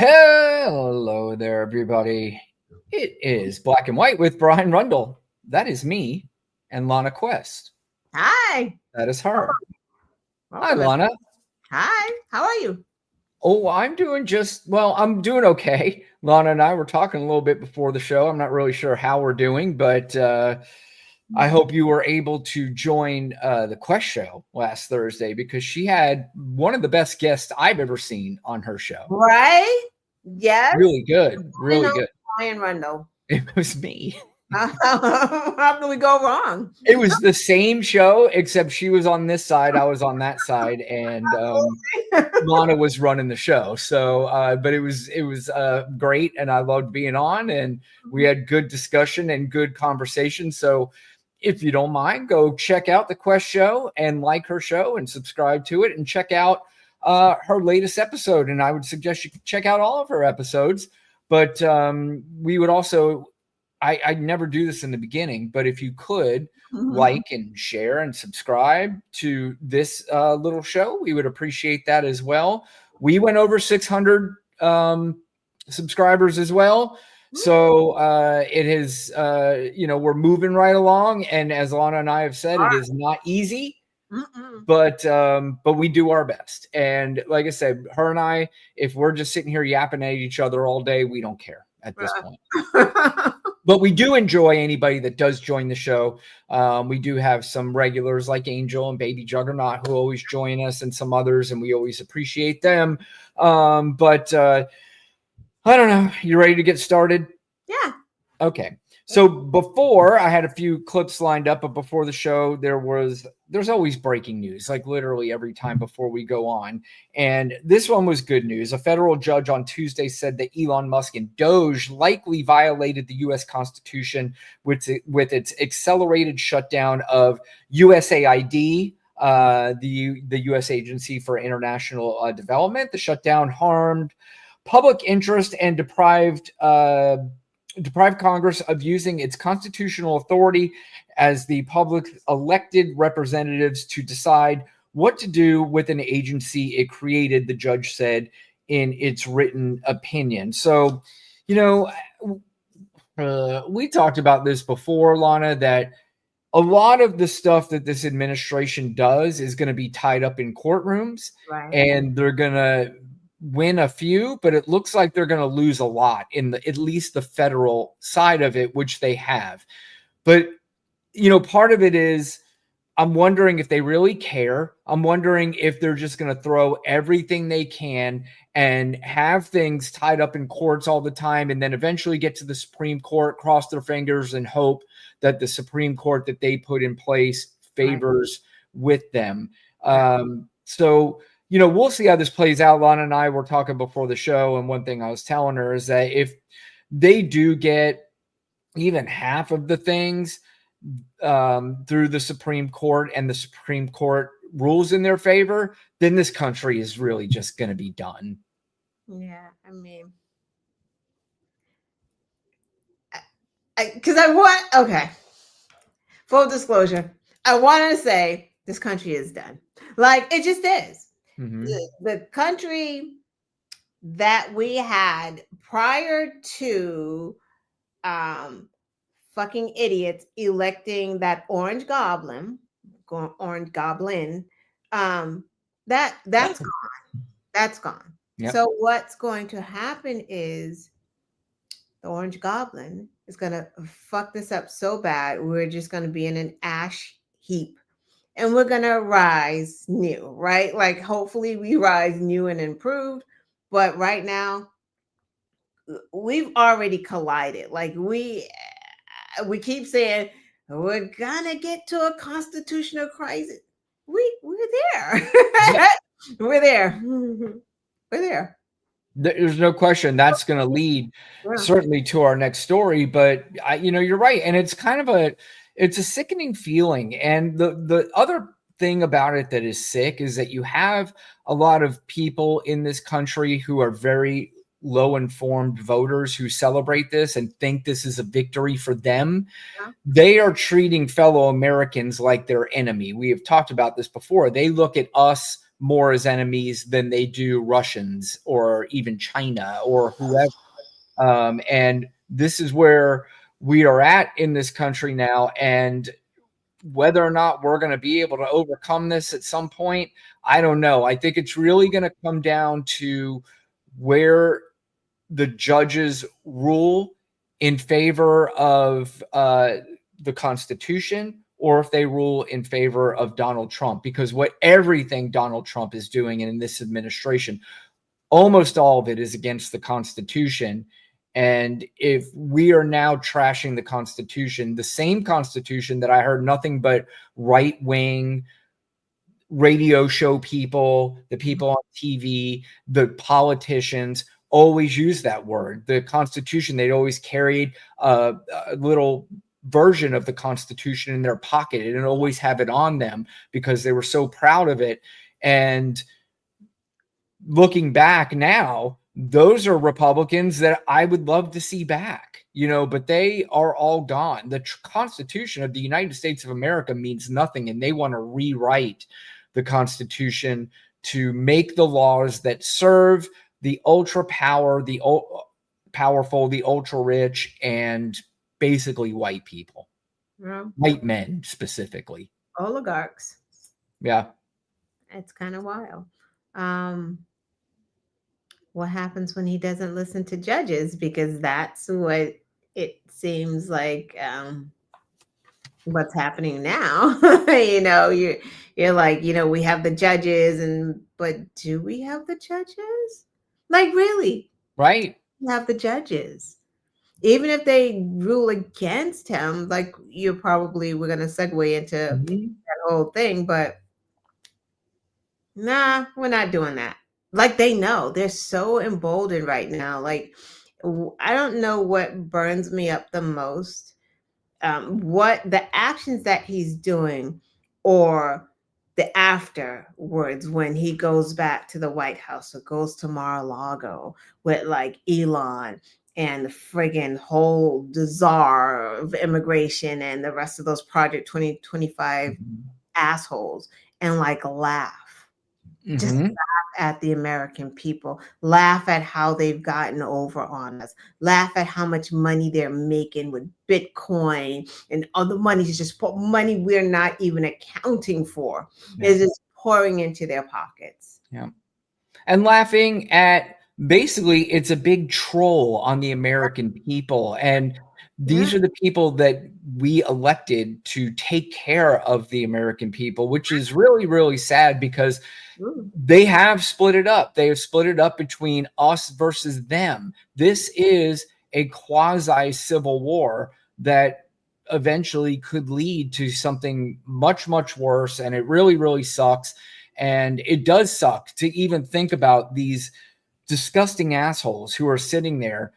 Hello there, everybody. It is Black and White with Brian Rundle. That is me, and Lana Quest. Hi. That is her. Welcome. Hi, Lana. Hi. How are you? Oh, I'm doing I'm doing okay. Lana and I were talking a little bit before the show. I'm not really sure how we're doing, but I hope you were able to join the Quest show last Thursday because she had one of the best guests I've ever seen on her show. Right? Yes. Really good. Really good. Brian Rundle. It was me. How do we go wrong? It was the same show, except she was on this side, I was on that side, and Lana was running the show. So, but it was great, and I loved being on, and we had good discussion and good conversation. So, if you don't mind, go check out the Quest show and like her show and subscribe to it, and check out her latest episode. And I would suggest you check out all of her episodes. But we would also. I never do this in the beginning, but if you could like and share and subscribe to this little show, we would appreciate that as well. We went over 600 subscribers as well. So it is, we're moving right along. And as Lana and I have said, it is not easy, but we do our best. And like I said, her and I, if we're just sitting here yapping at each other all day, we don't care at this point. But we do enjoy anybody that does join the show. We do have some regulars like Angel and Baby Juggernaut who always join us, and some others, and we always appreciate them. But I don't know. You ready to get started? Yeah. Okay. So before, I had a few clips lined up, but before the show, there's always breaking news, like literally every time before we go on. And this one was good news. A federal judge on Tuesday said that Elon Musk and Doge likely violated the U.S. Constitution with its accelerated shutdown of USAID, the U.S. Agency for International Development. The shutdown harmed public interest and deprived Congress of using its constitutional authority as the public elected representatives to decide what to do with an agency it created, the judge said in its written opinion. So, we talked about this before, Lana, that a lot of the stuff that this administration does is going to be tied up in courtrooms, Right. And they're going to win a few, but it looks like they're going to lose a lot in at least the federal side of it, which they have. But, part of it is I'm wondering if they really care. I'm wondering if they're just going to throw everything they can and have things tied up in courts all the time, and then eventually get to the Supreme Court, cross their fingers, and hope that the Supreme Court that they put in place favors with them. So, we'll see how this plays out. Lana and I were talking before the show, and one thing I was telling her is that if they do get even half of the things through the Supreme Court, and the Supreme Court rules in their favor, then this country is really just going to be done. Yeah, I mean, full disclosure, I wanted to say this country is done. Like, it just is. Mm-hmm. The country that we had prior to fucking idiots electing that orange goblin, that's gone. That's gone. Yep. So what's going to happen is the orange goblin is going to fuck this up so bad, we're just going to be in an ash heap. And we're going to rise new, right? Like, hopefully we rise new and improved. But right now, we've already collided. Like, we keep saying, we're going to get to a constitutional crisis. We're there. We're there. We're there. There's no question that's going to lead certainly to our next story. But, you're right. And it's kind of it's a sickening feeling. And the other thing about it that is sick is that you have a lot of people in this country who are very low-informed voters who celebrate this and think this is a victory for them. Yeah. They are treating fellow Americans like their enemy. We have talked about this before. They look at us more as enemies than they do Russians or even China or whoever. And this is where we are at in this country now. And whether or not we're going to be able to overcome this at some point, I don't know. I think it's really going to come down to where the judges rule in favor of the Constitution, or if they rule in favor of Donald Trump, because everything Donald Trump is doing in this administration, almost all of it is against the Constitution. And if we are now trashing the Constitution, the same Constitution that I heard nothing but right-wing radio show people, the people on TV, the politicians always use that word. The Constitution, they'd always carried a little version of the Constitution in their pocket and always have it on them because they were so proud of it. And looking back now, those are Republicans that I would love to see back, but they are all gone. The Constitution of the United States of America means nothing, and they want to rewrite the Constitution to make the laws that serve the ultra power, the powerful, the ultra rich, and basically white people, white men specifically, oligarchs. Yeah, it's kind of wild. What happens when he doesn't listen to judges? Because that's what it seems like. What's happening now? You're like, we have the judges, but do we have the judges? Like, really? Right. We have the judges. Even if they rule against him, like we're going to segue into that whole thing, but nah, we're not doing that. Like, they know, they're so emboldened right now. Like, I don't know what burns me up the most. What the actions that he's doing, or the afterwards when he goes back to the White House or goes to Mar-a-Lago with like Elon and the friggin' whole czar of immigration and the rest of those Project 2025 assholes, and like laugh. Just laugh at the American people, laugh at how they've gotten over on us, laugh at how much money they're making with Bitcoin and other money is just money we're not even accounting for. Is just pouring into their pockets. Yeah. And laughing at basically it's a big troll on the American people. And these are the people that we elected to take care of the American people, which is really, really sad because they have split it up. They have split it up between us versus them. This is a quasi civil war that eventually could lead to something much, much worse. And it really, really sucks. And it does suck to even think about these disgusting assholes who are sitting there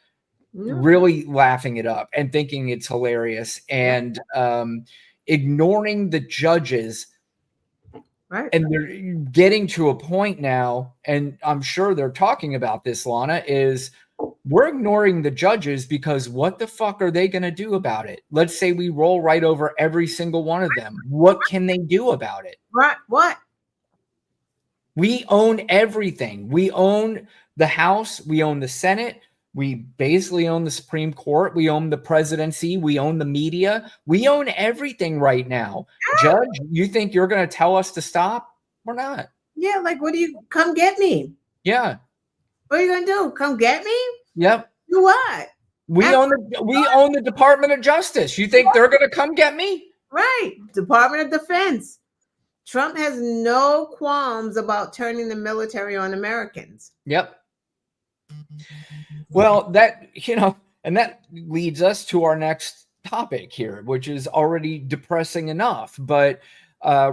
really laughing it up and thinking it's hilarious and ignoring the judges. Right. And they're getting to a point now, and I'm sure they're talking about this, Lana, is we're ignoring the judges because what the fuck are they going to do about it? Let's say we roll right over every single one of them. What can they do about it? Right. What? We own everything. We own the House. We own the Senate. We basically own the Supreme Court. We own the presidency. We own the media. We own everything right now. Judge, you think you're going to tell us to stop? We're not. Yeah, like, what do you come get me? Yeah. What are you going to do? Come get me? Yep. Do what? We own the Department of Justice. You think they're going to come get me? Right. Department of Defense. Trump has no qualms about turning the military on Americans. Yep. Well, that leads us to our next topic here, which is already depressing enough. But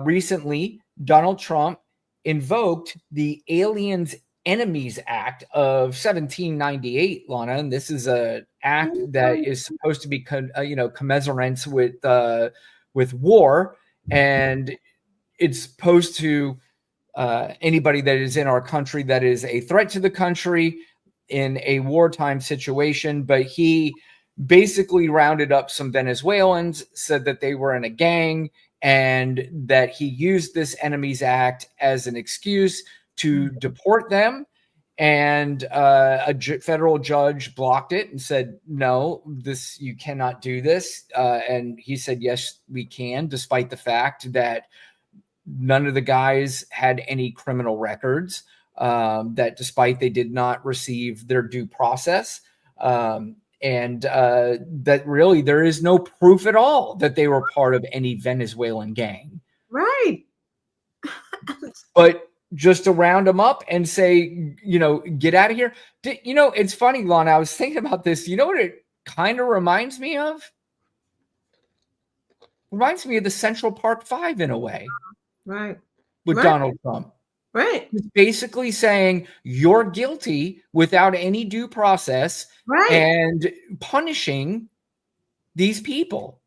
recently, Donald Trump invoked the Aliens Enemies Act of 1798, Lana, and this is an act that is supposed to be, commensurate with war, and it's supposed to anybody that is in our country that is a threat to the country in a wartime situation. But he basically rounded up some Venezuelans, said that they were in a gang, and that he used this Enemies Act as an excuse to deport them. And federal judge blocked it and said, no, you cannot do this. And he said, yes, we can, despite the fact that none of the guys had any criminal records, that despite they did not receive their due process. And that really there is no proof at all that they were part of any Venezuelan gang. Right. But just to round them up and say, get out of here. It's funny, Lana, I was thinking about this. You know what it kind of reminds me of? Reminds me of the Central Park 5 in a way. Right. With Donald Trump. Right. It's basically saying you're guilty without any due process, right, and punishing these people.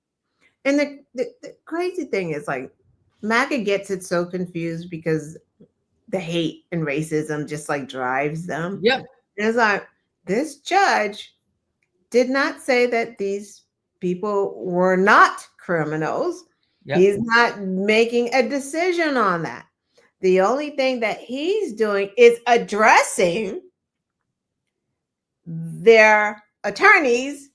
And the crazy thing is, like, MAGA gets it so confused because the hate and racism just like drives them. Yeah. And it's like, this judge did not say that these people were not criminals. Yep. He's not making a decision on that. The only thing that he's doing is addressing their attorneys'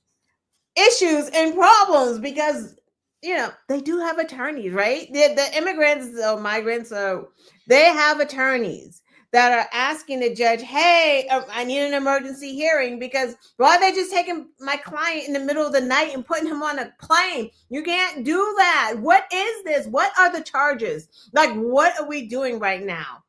issues and problems, because they do have attorneys, right? The immigrants or migrants, they have attorneys that are asking the judge, hey, I need an emergency hearing, because why are they just taking my client in the middle of the night and putting him on a plane? You can't do that. What is this? What are the charges? Like, what are we doing right now?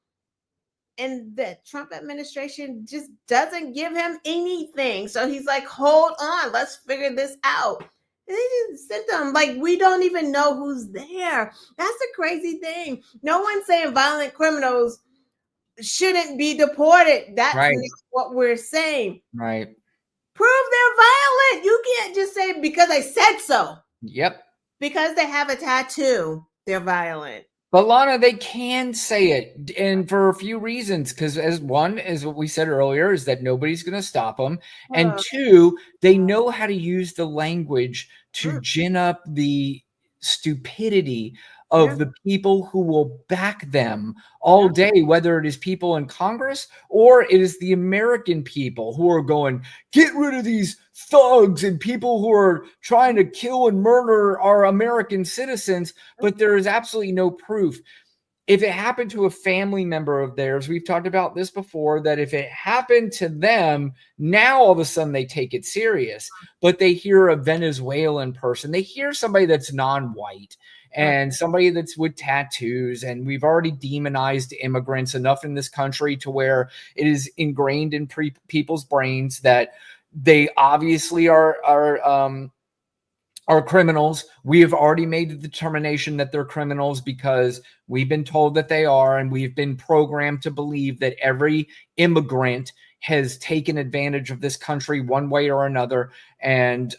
And the Trump administration just doesn't give him anything. So he's like, hold on, let's figure this out. And they just sent them, like, we don't even know who's there. That's the crazy thing. No one's saying violent criminals shouldn't be deported. That's right. Not what we're saying. Right. Prove they're violent. You can't just say because I said so. Yep. Because they have a tattoo, they're violent. But Lana, they can say it, and for a few reasons. Because as what we said earlier, is that nobody's going to stop them, and two, they know how to use the language to gin up the stupidity of the people who will back them all day, whether it is people in Congress or it is the American people who are going, get rid of these thugs and people who are trying to kill and murder our American citizens. But there is absolutely no proof. If it happened to a family member of theirs, we've talked about this before, that if it happened to them, now all of a sudden they take it serious. But they hear a Venezuelan person, they hear somebody that's non-white, and somebody that's with tattoos, and we've already demonized immigrants enough in this country to where it is ingrained in people's brains that they obviously are criminals. We have already made the determination that they're criminals because we've been told that they are, and we've been programmed to believe that every immigrant has taken advantage of this country one way or another, and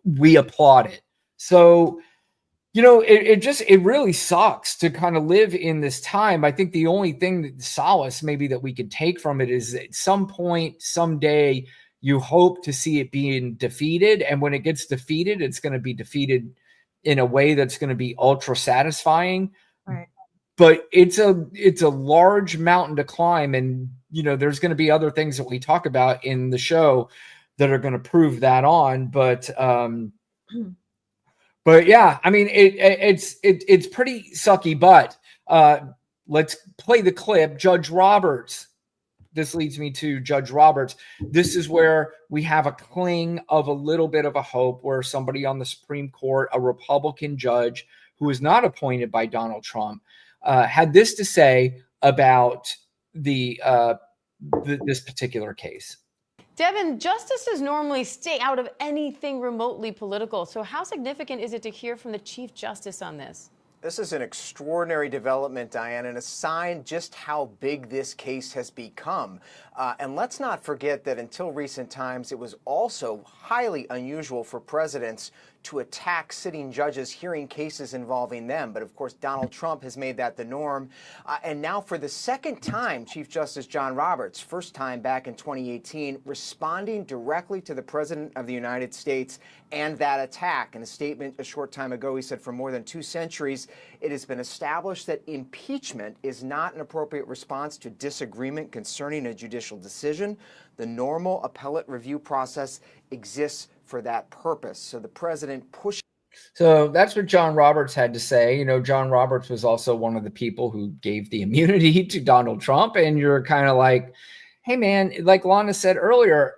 we applaud it. So, it really sucks to kind of live in this time. I think the only thing that solace maybe that we could take from it is at some point, someday, you hope to see it being defeated. And when it gets defeated, it's going to be defeated in a way that's going to be ultra satisfying. Right. But it's a large mountain to climb. And, there's going to be other things that we talk about in the show that are going to prove that on. But yeah, I mean, it's pretty sucky, but let's play the clip. Judge Roberts. This leads me to Judge Roberts. This is where we have a cling of a little bit of a hope, where somebody on the Supreme Court, a Republican judge who was not appointed by Donald Trump, had this to say about this particular case. Devin, justices normally stay out of anything remotely political. So how significant is it to hear from the Chief Justice on this? This is an extraordinary development, Diane, and a sign just how big this case has become. And let's not forget that until recent times, it was also highly unusual for presidents to attack sitting judges hearing cases involving them. But of course, Donald Trump has made that the norm. And now for the second time, Chief Justice John Roberts, first time back in 2018, responding directly to the President of the United States and that attack. In a statement a short time ago, he said, for more than 2 centuries, it has been established that impeachment is not an appropriate response to disagreement concerning a judicial decision. The normal appellate review process exists for that purpose. So the president pushed. So that's what John Roberts had to say. You know, John Roberts was also one of the people who gave the immunity to Donald Trump. And you're kind of like, hey, man, like Lana said earlier,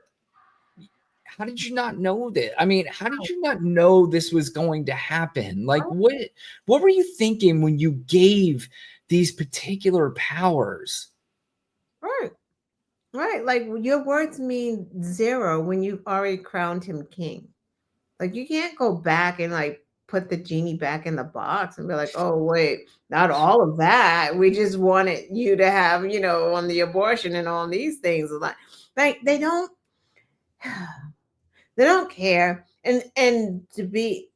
how did you not know that? I mean, how did you not know this was going to happen? Like, what were you thinking when you gave these particular powers? Right. Right. Like, your words mean zero when you've already crowned him king. Like, you can't go back and like put the genie back in the box and be like, oh, wait, not all of that. We just wanted you to have, you know, on the abortion and on these things. Like they don't care. And to be,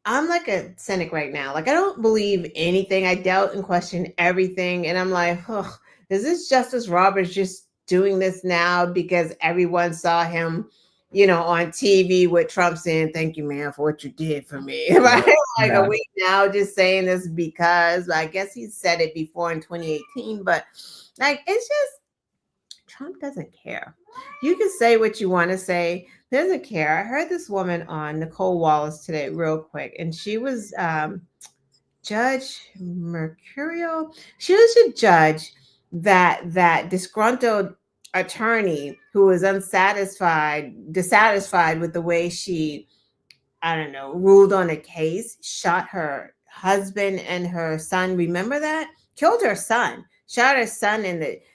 I'm like a cynic right now. Like, I don't believe anything. I doubt and question everything. And I'm like, oh, is this Justice Roberts just doing this now because everyone saw him, you know, on TV with Trump saying, thank you, man, for what you did for me. Right? Like, are we now just saying this because I guess he said it before in 2018, but like, it's just, Trump doesn't care. You can say what you want to say. Doesn't care. I heard this woman on Nicole Wallace today, real quick, and she was Judge Mercurial. She was a judge that disgruntled attorney who was dissatisfied with the way she, I don't know, ruled on a case, shot her husband and her son. Remember that? Killed her son, shot her son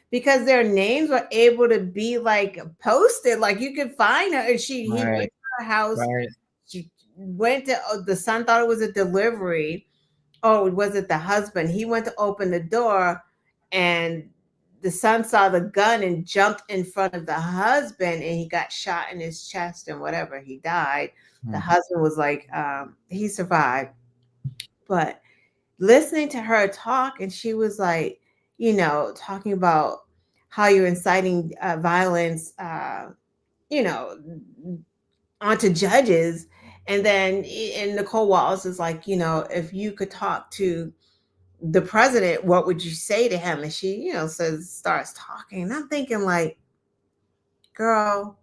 because their names were able to be like posted, like you could find her. And he went to her house. Right. She went to, the son thought it was a delivery. Oh, was it the husband? He went to open the door and the son saw the gun and jumped in front of the husband and he got shot in his chest and whatever. He died. The husband was like, he survived. But listening to her talk, and she was like, you know, talking about how you're inciting violence, you know, onto judges. And then Nicole Wallace is like, you know, if you could talk to the president, what would you say to him? And she, you know, starts talking. And I'm thinking like, girl,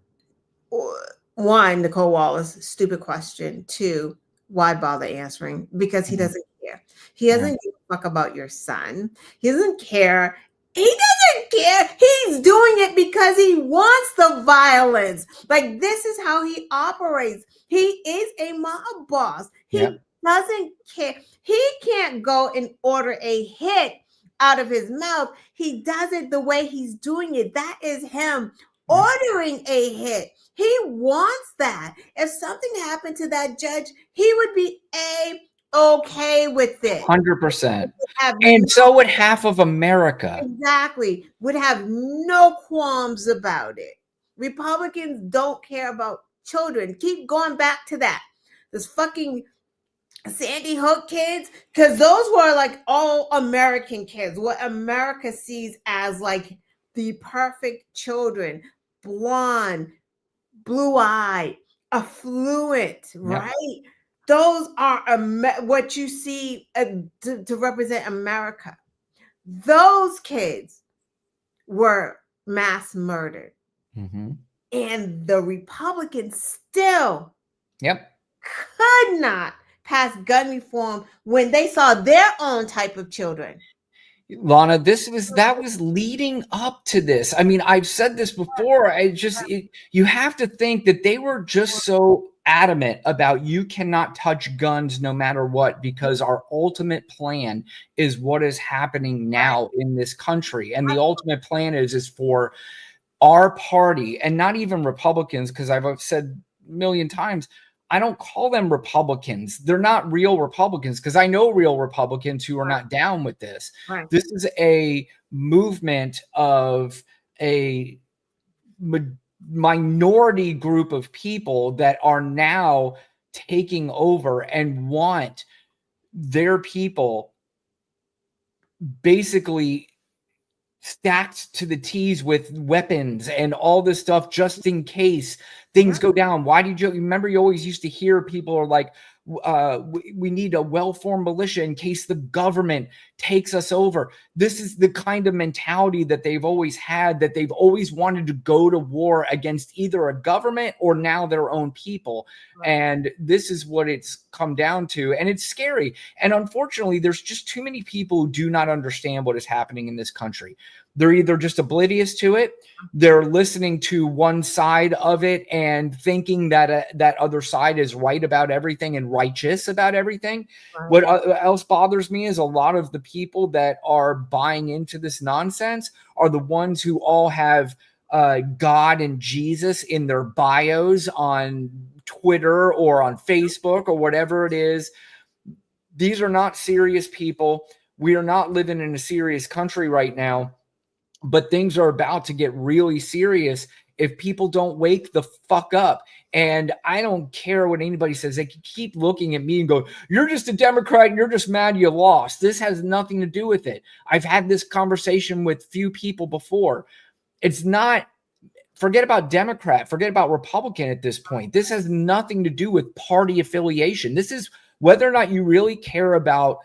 one, Nicole Wallace, stupid question. Two, why bother answering? Because he doesn't care. He doesn't give a fuck about your son. He doesn't care. He doesn't care. He's doing it because he wants the violence. Like, this is how he operates. He is a mob boss. He doesn't care. He can't go and order a hit out of his mouth. He does it the way he's doing it. That is him ordering a hit. He wants that. If something happened to that judge, he would be okay with it. 100%. And so would half of America. Exactly. Would have no qualms about it. Republicans don't care about children. Keep going back to that. This fucking Sandy Hook kids, because those were like all American kids, what America sees as like the perfect children, blonde, blue-eyed, affluent, right? Those are what you see to represent America. Those kids were mass murdered. And the Republicans still could not pass gun reform when they saw their own type of children. Lana, that was leading up to this. I mean, I've said this before. You have to think that they were just so adamant about you cannot touch guns no matter what, because our ultimate plan is what is happening now in this country. And the ultimate plan is for our party, and not even Republicans, because I've said a million times, I don't call them Republicans. They're not real Republicans, because I know real Republicans who are not down with this. This is a movement of a minority group of people that are now taking over and want their people basically stacked to the T's with weapons and all this stuff just in case things go down. Why did you remember? You always used to hear people are like, we need a well-formed militia in case the government takes us over. This is the kind of mentality that they've always had, that they've always wanted to go to war against either a government or now their own people. Right. And this is what it's come down to. And it's scary. And unfortunately, there's just too many people who do not understand what is happening in this country. They're either just oblivious to it, they're listening to one side of it and thinking that that other side is right about everything and righteous about everything. Right. What else bothers me is a lot of the people that are buying into this nonsense are the ones who all have God and Jesus in their bios on Twitter or on Facebook or whatever it is. These are not serious people. We are not living in a serious country right now. But things are about to get really serious if people don't wake the fuck up. And I don't care what anybody says. They can keep looking at me and go, you're just a Democrat and you're just mad you lost. This has nothing to do with it. I've had this conversation with few people before. It's not, forget about Democrat, forget about Republican at this point. This has nothing to do with party affiliation. This is whether or not you really care about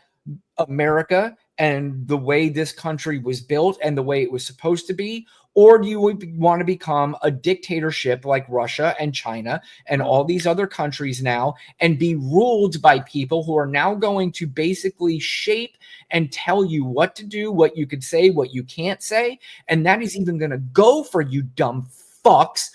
America and the way this country was built and the way it was supposed to be, or do you want to become a dictatorship like Russia and China and all these other countries now and be ruled by people who are now going to basically shape and tell you what to do, what you could say, what you can't say, and that is even going to go for you dumb fucks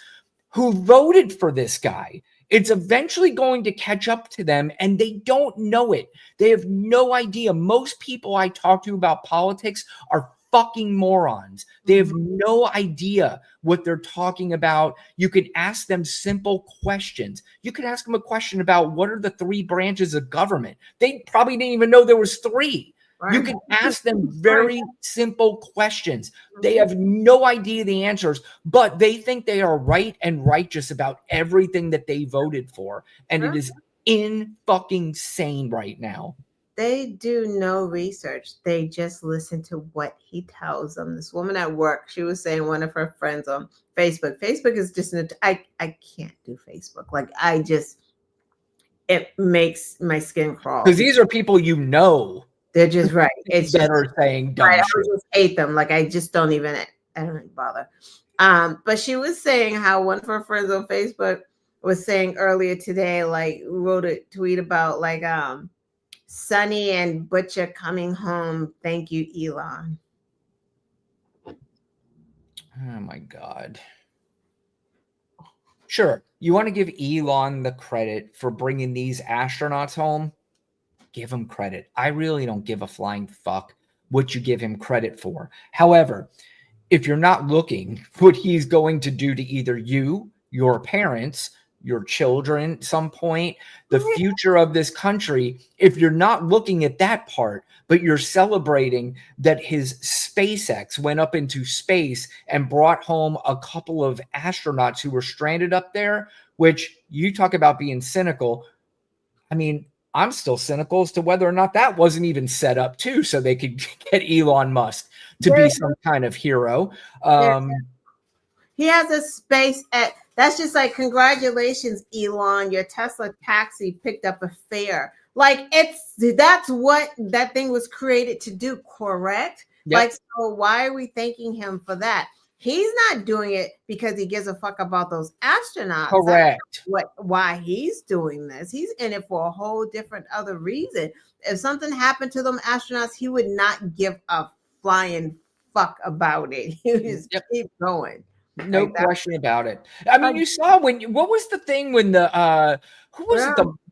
who voted for this guy. It's eventually going to catch up to them, and they don't know it. They have no idea. Most people I talk to about politics are fucking morons. They have no idea what they're talking about. You can ask them simple questions. You could ask them a question about what are the 3 branches of government. They probably didn't even know there was 3. You can ask them very simple questions. They have no idea the answers, but they think they are right and righteous about everything that they voted for. And it is fucking sane right now. They do no research. They just listen to what he tells them. This woman at work, she was saying one of her friends on Facebook. Facebook is just, I can't do Facebook. Like it makes my skin crawl. Because these are people you know. They're just right. It's better saying dumb shit. I just hate them. Like I just don't even. I don't even bother. But she was saying how one of her friends on Facebook was saying earlier today, like wrote a tweet about like Sonny and Butcher coming home. Thank you, Elon. Oh my God. Sure, you want to give Elon the credit for bringing these astronauts home? Give him credit. I really don't give a flying fuck what you give him credit for. However, if you're not looking what he's going to do to either you, your parents, your children at some point, the future of this country, if you're not looking at that part, but you're celebrating that his SpaceX went up into space and brought home a couple of astronauts who were stranded up there, which you talk about being cynical. I mean, I'm still cynical as to whether or not that wasn't even set up too, so they could get Elon Musk to be some kind of hero. He has a SpaceX. That's just like, congratulations, Elon. Your Tesla taxi picked up a fare. Like that's what that thing was created to do, correct? Yep. Like, so why are we thanking him for that? He's not doing it because he gives a fuck about those astronauts. Correct. Why he's doing this. He's in it for a whole different other reason. If something happened to them astronauts, he would not give a flying fuck about it. He would just keep going. No question about it. I mean, you saw what was the thing when the who was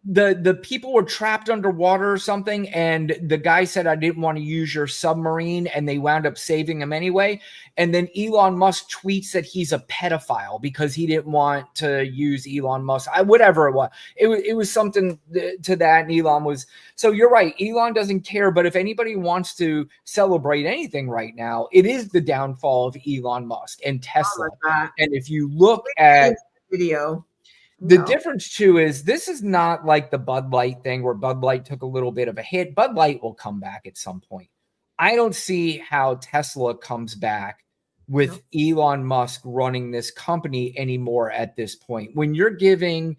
it, the people were trapped underwater or something, and the guy said, I didn't want to use your submarine, and they wound up saving him anyway. And then Elon Musk tweets that he's a pedophile because he didn't want to use Elon Musk. Whatever it was. It was something to that, and Elon was. So you're right. Elon doesn't care, but if anybody wants to celebrate anything right now, it is the downfall of Elon Musk and Tesla. And if you look at video. The No. difference too is this is not like the Bud Light thing where Bud Light took a little bit of a hit. Bud Light will come back at some point. I don't see how Tesla comes back with Elon Musk running this company anymore at this point. When you're giving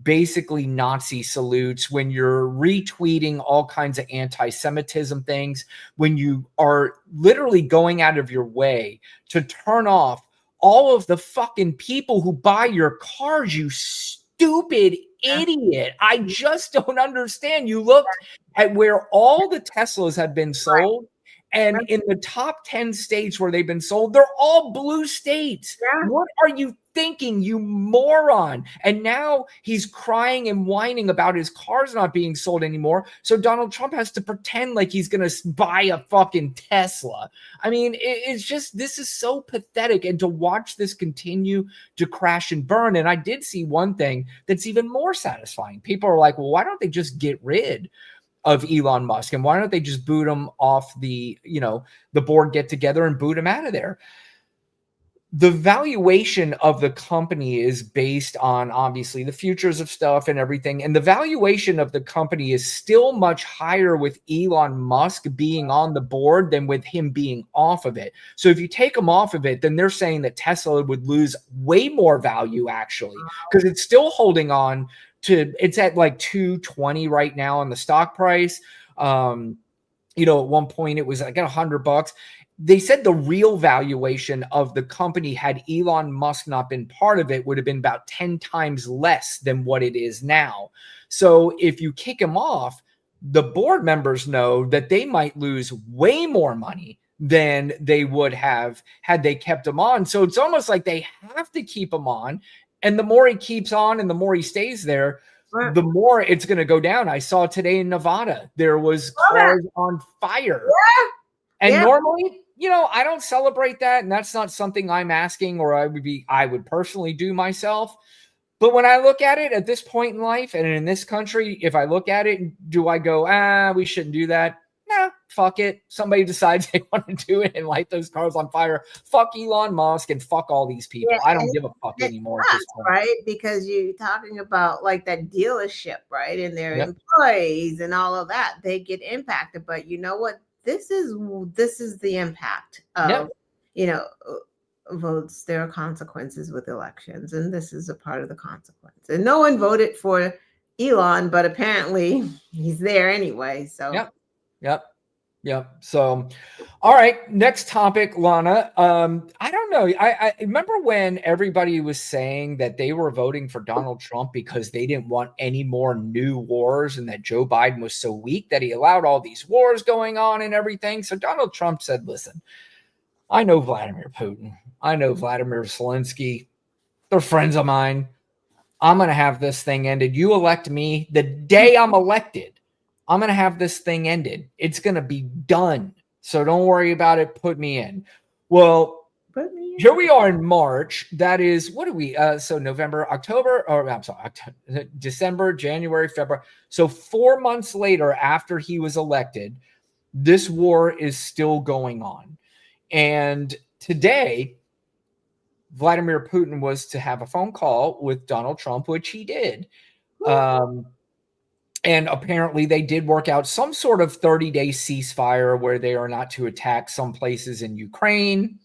basically Nazi salutes, when you're retweeting all kinds of anti-Semitism things, when you are literally going out of your way to turn off all of the fucking people who buy your cars, you stupid idiot. I just don't understand. You looked at where all the Teslas have been sold, and in the top 10 states where they've been sold, they're all blue states. Yeah. What are you thinking, you moron? And now he's crying and whining about his cars not being sold anymore. So Donald Trump has to pretend like he's going to buy a fucking Tesla. I mean, it's just, this is so pathetic. And to watch this continue to crash and burn. And I did see one thing that's even more satisfying. People are like, well, why don't they just get rid of Elon Musk? And why don't they just boot him off the, the board, get together and boot him out of there? The valuation of the company is based on obviously the futures of stuff and everything. And the valuation of the company is still much higher with Elon Musk being on the board than with him being off of it. So if you take him off of it, then they're saying that Tesla would lose way more value actually, because it's still holding on to, it's at like 220 right now on the stock price. At one point it was like $100. They said the real valuation of the company, had Elon Musk not been part of it, would have been about 10 times less than what it is now. So if you kick him off, the board members know that they might lose way more money than they would have had they kept him on. So it's almost like they have to keep him on. And the more he keeps on and the more he stays there, the more it's going to go down. I saw today in Nevada, there was cars on fire. Yeah. And normally, I don't celebrate that. And that's not something I'm asking or I would personally do myself. But when I look at it at this point in life and in this country, if I look at it, do I go, we shouldn't do that? Nah, fuck it. Somebody decides they want to do it and light those cars on fire. Fuck Elon Musk and fuck all these people. I don't give a fuck anymore at this point. Right? Because you're talking about like that dealership, right? And their employees and all of that, they get impacted. But you know what? This is the impact of, votes. There are consequences with elections, and this is a part of the consequence. And no one voted for Elon, but apparently he's there anyway. So Yep. So, all right. Next topic, Lana. I don't know. I remember when everybody was saying that they were voting for Donald Trump because they didn't want any more new wars and that Joe Biden was so weak that he allowed all these wars going on and everything. So Donald Trump said, listen, I know Vladimir Putin. I know Vladimir Zelensky. They're friends of mine. I'm going to have this thing ended. You elect me the day I'm elected. I'm going to have this thing ended. It's going to be done. So don't worry about it. Put me in. Well, here we are in March. That is, what are we? So November, October, or I'm sorry, December, January, February. So 4 months later, after he was elected, this war is still going on. And today, Vladimir Putin was to have a phone call with Donald Trump, which he did. And apparently they did work out some sort of 30-day ceasefire where they are not to attack some places in Ukraine,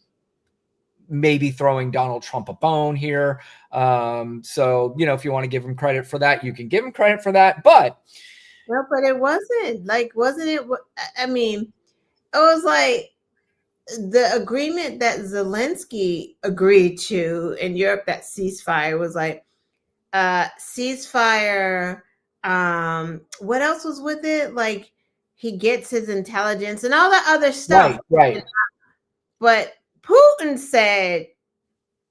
maybe throwing Donald Trump a bone here. So, if you want to give him credit for that, you can give him credit for that. But it wasn't it? I mean, it was like the agreement that Zelensky agreed to in Europe, that ceasefire was like ceasefire. What else was with it? Like he gets his intelligence and all that other stuff. Right. But Putin said,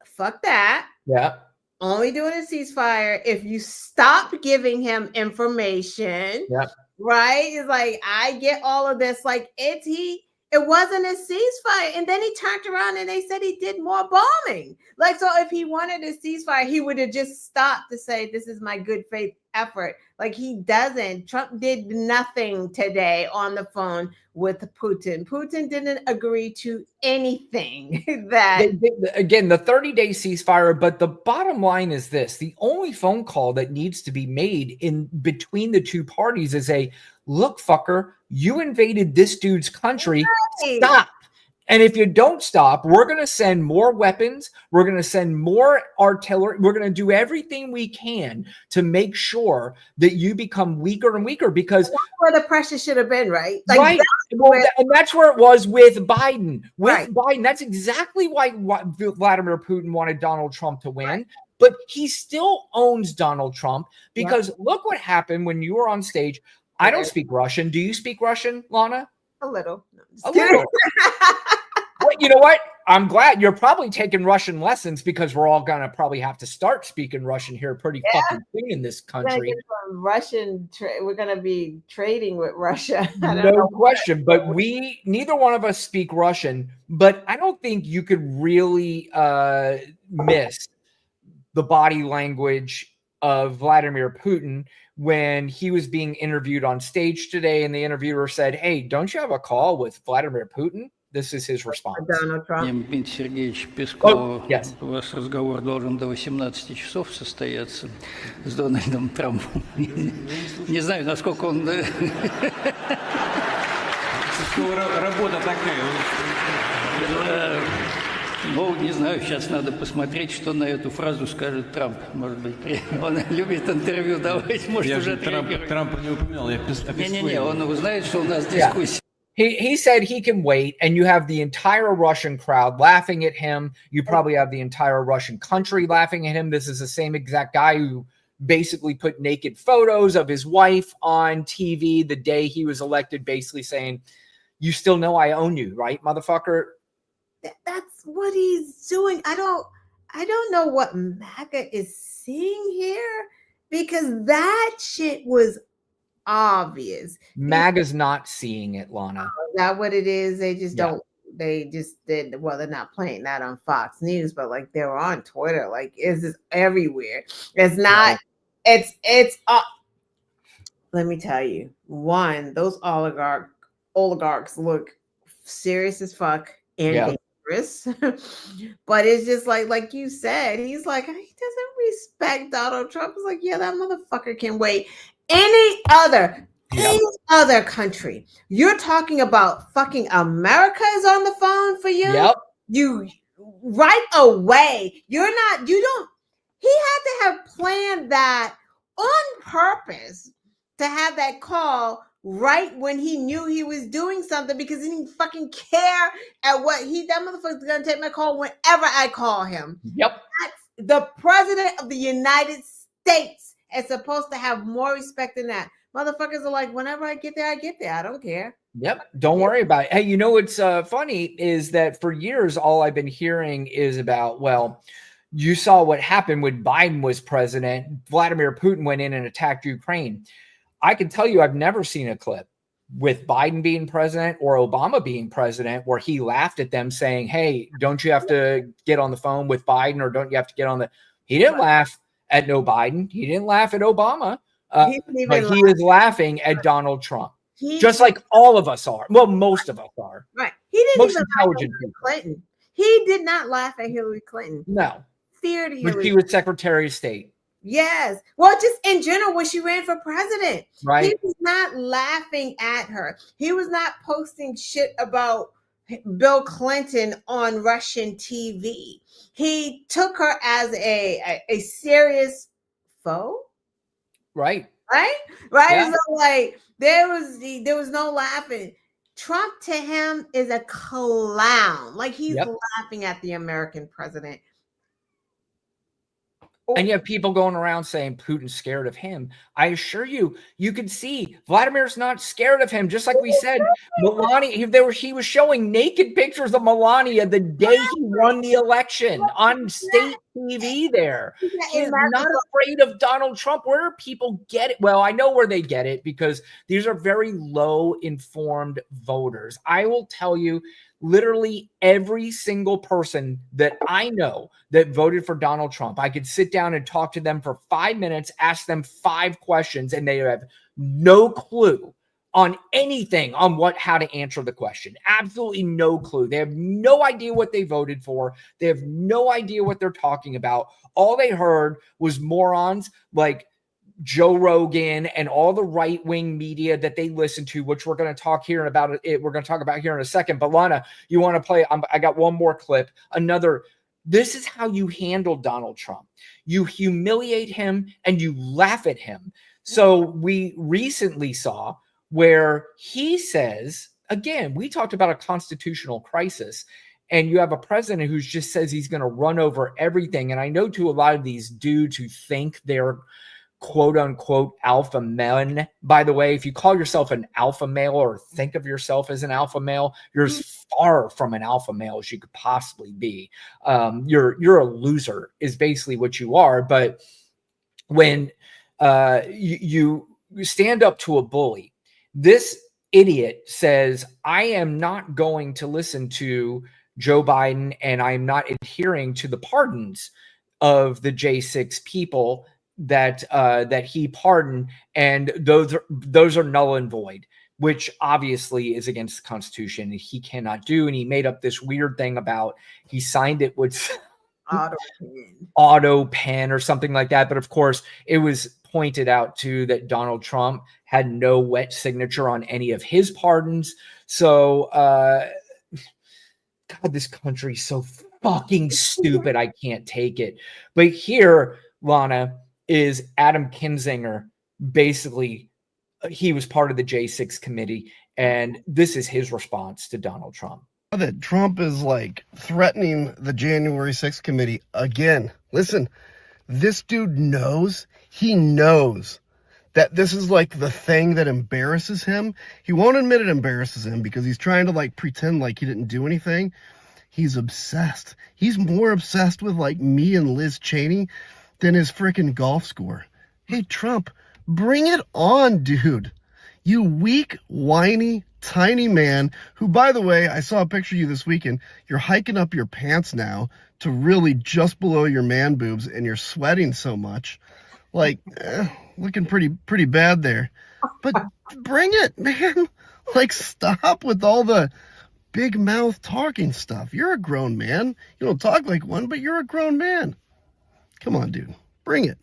fuck that. Yeah. Only doing a ceasefire if you stop giving him information. Yeah. Right? It's like, I get all of this. Like it wasn't a ceasefire. And then he turned around and they said he did more bombing. Like, so if he wanted a ceasefire, he would have just stopped to say, this is my good faith effort. Like he doesn't. Trump did nothing today on the phone with Putin. Putin didn't agree to anything that. Again, the 30-day ceasefire, but the bottom line is this. The only phone call that needs to be made in between the two parties is a, look, fucker, you invaded this dude's country. Right. Stop. And if you don't stop, we're going to send more weapons. We're going to send more artillery. We're going to do everything we can to make sure that you become weaker and weaker, because that's where the pressure should have been, right? Like right. And that's where it was with Biden. With Biden, that's exactly why Vladimir Putin wanted Donald Trump to win. Right. But he still owns Donald Trump, because look what happened when you were on stage. I don't speak Russian. Do you speak Russian, Lana? A little. No, a little. Well, you know what? I'm glad you're probably taking Russian lessons, because we're all going to probably have to start speaking Russian here pretty fucking soon in this country. We're going to be trading with Russia. No question. But neither one of us speak Russian, but I don't think you could really miss the body language of Vladimir Putin when he was being interviewed on stage today, and the interviewer said, "Hey, don't you have a call with Vladimir Putin?" This is his response. Donald Trump. Дмитрий Сергеевич Песков, yes. У вас разговор должен до 18 часов состояться с Дональдом Трампом. Не знаю, насколько он... Работа такая. Ну, не знаю, сейчас надо посмотреть, что на эту фразу скажет Трамп. Может быть, он любит интервью давать, может уже отреагирует. Трампа не упоминал, я Не-не-не, он узнает, что у нас дискуссия. He said he can wait, and you have the entire Russian crowd laughing at him. You probably have the entire Russian country laughing at him. This is the same exact guy who basically put naked photos of his wife on TV the day he was elected, basically saying, "You still know I own you, right, motherfucker?" That's what he's doing. I don't know what MAGA is seeing here, because that shit was obvious. MAGA's not seeing it, Lana. Is that what it is? They just don't. They just did. Well, they're not playing that on Fox News, but like they were on Twitter. Like, is this everywhere? It's not. Right. It's. Let me tell you. One, those oligarchs look serious as fuck and dangerous. But it's just like you said, he's like, he doesn't respect Donald Trump. It's like, yeah, that motherfucker can wait. Any other country, you're talking about fucking America is on the phone for you. Yep. You right away. He had to have planned that on purpose to have that call right when he knew he was doing something, because he didn't fucking care at that motherfucker's gonna take my call whenever I call him. Yep. That's the president of the United States is supposed to have more respect than that. Motherfuckers are like, whenever I get there, I don't care. Yep. Don't worry about it. Hey, you know what's funny is that for years, all I've been hearing is about, well, you saw what happened when Biden was president. Vladimir Putin went in and attacked Ukraine. I can tell you, I've never seen a clip with Biden being president or Obama being president where he laughed at them saying, "Hey, don't you have to get on the phone with Biden, or don't you have to get on the..." He didn't laugh at no Biden. He didn't laugh at Obama. But he is laughing at Donald Trump, just like all of us are. Well, most of us are. Right. He didn't most even intelligent laugh at Hillary Clinton. He did not laugh at Hillary Clinton. No. Feared Hillary. But she was Secretary of State. Yes. Well, just in general, when she ran for president, right? He was not laughing at her. He was not posting shit about Bill Clinton on Russian TV. He took her as a serious foe. Right. Yeah. So like there was no laughing. Trump to him is a clown. Like he's laughing at the American president. And you have people going around saying Putin's scared of him. I assure you, you could see Vladimir's not scared of him. Just like we said, Melania, he was showing naked pictures of Melania the day he won the election on state TV there. He's And not afraid of Donald Trump. Where do people get it? Well, I know where they get it because these are very low informed voters. I will tell you, literally every single person that I know that voted for Donald Trump, I could sit down and talk to them for 5 minutes, ask them 5 questions, and they have no clue on anything on how to answer the question. Absolutely no clue. They have no idea what they voted for. They have no idea what they're talking about. All they heard was morons like Joe Rogan and all the right-wing media that they listen to, which we're going to talk here about it. We're going to talk about here in a second. But Lana, you want to play? I got one more clip. This is how you handle Donald Trump. You humiliate him and you laugh at him. So we recently saw where he says, again, we talked about a constitutional crisis, and you have a president who just says he's going to run over everything. And I know to a lot of these dudes who think they're quote unquote alpha men, by the way, if you call yourself an alpha male or think of yourself as an alpha male, you're as far from an alpha male as you could possibly be. You're a loser is basically what you are. But when you stand up to a bully, this idiot says, I am not going to listen to Joe Biden, and I am not adhering to the pardons of the J6 people that he pardoned, and those are null and void, which obviously is against the Constitution. He cannot do, and he made up this weird thing about he signed it with auto pen or something like that. But of course, it was pointed out too that Donald Trump had no wet signature on any of his pardons. So, God, this country's so fucking stupid. I can't take it. But here, Lana, is Adam Kinzinger. Basically, he was part of the J6 committee, and this is his response to Donald Trump. That Trump is like threatening the January 6th committee again. Listen, this dude knows that this is like the thing that embarrasses him. He won't admit it embarrasses him because he's trying to like pretend like he didn't do anything. He's obsessed. He's more obsessed with like me and Liz Cheney than his freaking golf score. Hey, Trump, bring it on, dude. You weak, whiny, tiny man who, by the way, I saw a picture of you this weekend. You're hiking up your pants now to really just below your man boobs, and you're sweating so much. Like, looking pretty bad there. But bring it, man. Like, stop with all the big mouth talking stuff. You're a grown man. You don't talk like one, but you're a grown man. Come on, dude. Bring it.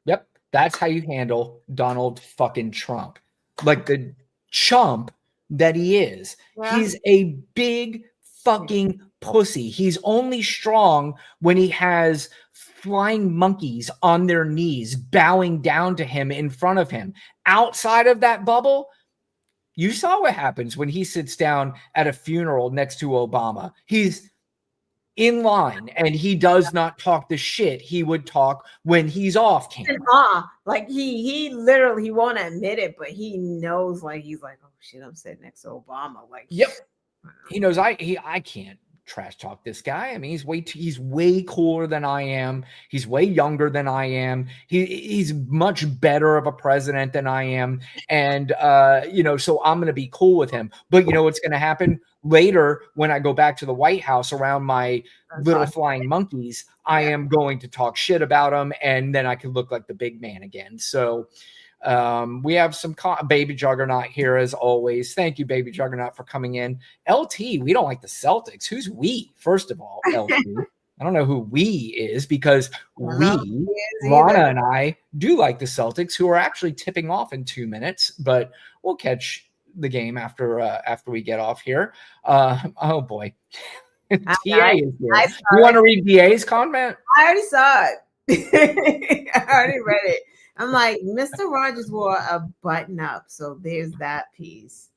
Yep. That's how you handle Donald fucking Trump. Like the chump that he is. Yeah. He's a big fucking pussy. He's only strong when he has flying monkeys on their knees, bowing down to him in front of him. Outside of that bubble, you saw what happens when he sits down at a funeral next to Obama. He's in line, and he does not talk the shit he would talk when he's off camera. Like he literally, he won't admit it, but he knows, like, he's like, oh shit, I'm sitting next to Obama. Like, yep, he knows I can't trash talk this guy. I mean, he's way cooler than I am. He's way younger than I am. He's much better of a president than I am, and so I'm gonna be cool with him. But you know what's gonna happen later when I go back to the White House around my little flying monkeys? I am going to talk shit about him, and then I can look like the big man again. So we have some Baby Juggernaut here as always. Thank you, Baby Juggernaut, for coming in. LT, we don't like the Celtics. Who's we? First of all, LT. I don't know who we is, because Lana and I do like the Celtics, who are actually tipping off in 2 minutes, but we'll catch the game after we get off here. Oh boy. DA is here. You want to read DA's comment? I already saw it. I already read it. I'm like, Mr. Rogers wore a button up, so there's that piece.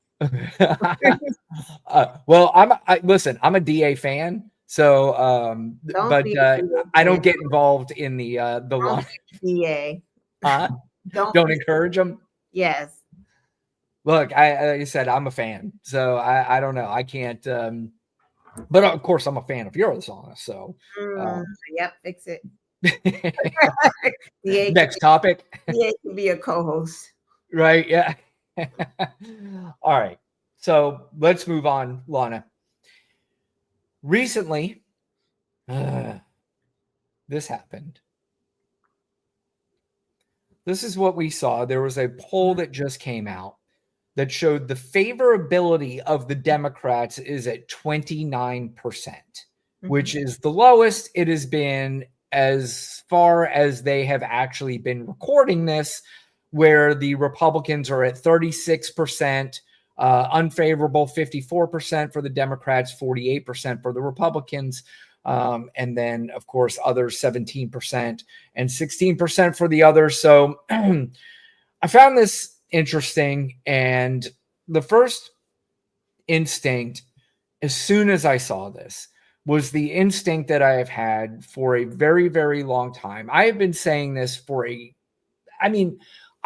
Well, listen, I'm a DA fan, so I don't get involved in the law. DA. Don't encourage them. Yes. Look, like I said, I'm a fan, so I don't know. I can't. But of course, I'm a fan of Eurozone. So, Yep, fix it. next topic. DA can be a co-host. Right. Yeah. All right. So let's move on, Lana. Recently, this happened. This is what we saw. There was a poll that just came out that showed the favorability of the Democrats is at 29%, which is the lowest it has been as far as they have actually been recording this, where the Republicans are at 36%, unfavorable 54% for the Democrats, 48% for the Republicans. And then, of course, others 17% and 16% for the others. So I found this interesting. And the first instinct, as soon as I saw this, was the instinct that I have had for a very, very long time. I have been saying this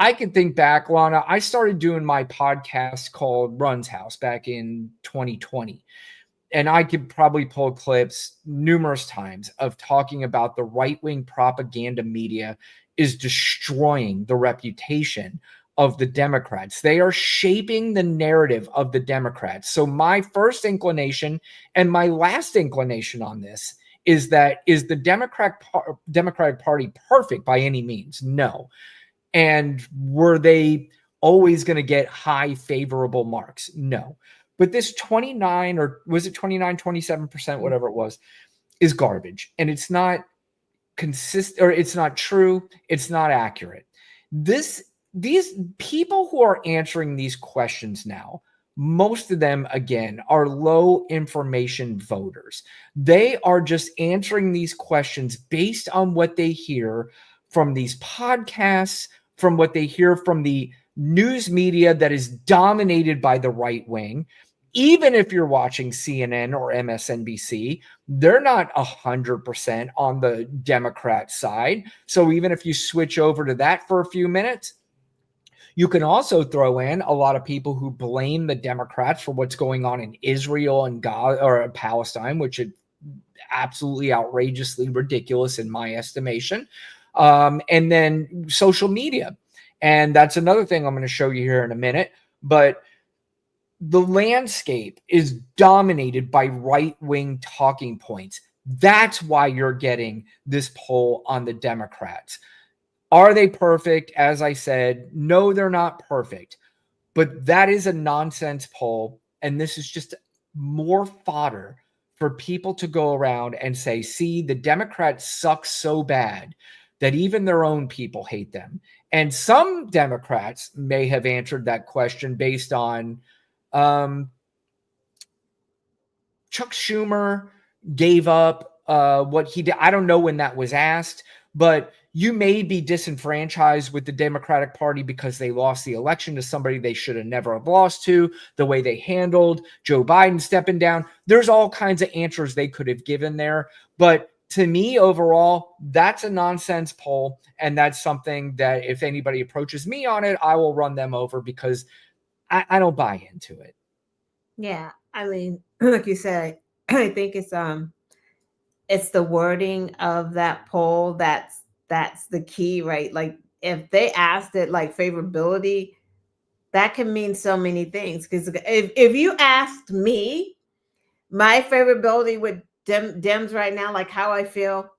I can think back, Lana. I started doing my podcast called Run's House back in 2020. And I could probably pull clips numerous times of talking about the right-wing propaganda media is destroying the reputation of the Democrats. They are shaping the narrative of the Democrats. So my first inclination and my last inclination on this is the Democratic Party perfect by any means? No. And were they always going to get high favorable marks? No. But this 29, or was it 29, 27%, whatever it was, is garbage. And it's not consistent, or it's not true. It's not accurate. These people who are answering these questions now, most of them, again, are low information voters. They are just answering these questions based on what they hear from these podcasts, from what they hear from the news media that is dominated by the right wing. Even if you're watching CNN or MSNBC, they're not 100% on the Democrat side. So even if you switch over to that for a few minutes, you can also throw in a lot of people who blame the Democrats for what's going on in Israel and Gaza or Palestine, which is absolutely outrageously ridiculous in my estimation. And then social media. And that's another thing I'm going to show you here in a minute. But the landscape is dominated by right-wing talking points. That's why you're getting this poll on the Democrats. Are they perfect? As I said, no, they're not perfect. But that is a nonsense poll. And this is just more fodder for people to go around and say, see, the Democrats suck so bad that even their own people hate them. And some Democrats may have answered that question based on Chuck Schumer gave up what he did. I don't know when that was asked, but you may be disenfranchised with the Democratic Party because they lost the election to somebody they should have never have lost to, the way they handled Joe Biden stepping down. There's all kinds of answers they could have given there. But to me, overall, that's a nonsense poll. And that's something that if anybody approaches me on it, I will run them over because I don't buy into it. Yeah. I mean, like you said, I think it's the wording of that poll that's the key, right? Like if they asked it like favorability, that can mean so many things. Because if you asked me my favorability with Dems right now, like how I feel,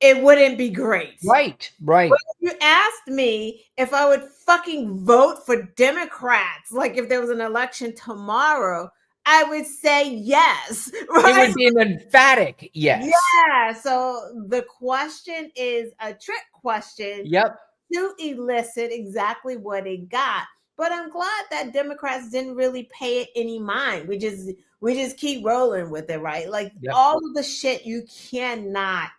it wouldn't be great. Right. But if you asked me if I would fucking vote for Democrats, like if there was an election tomorrow, I would say yes. Right? It would be an emphatic yes. Yeah. So the question is a trick question. Yep. To elicit exactly what it got. But I'm glad that Democrats didn't really pay it any mind. We just keep rolling with it, right? Like all of the shit you cannot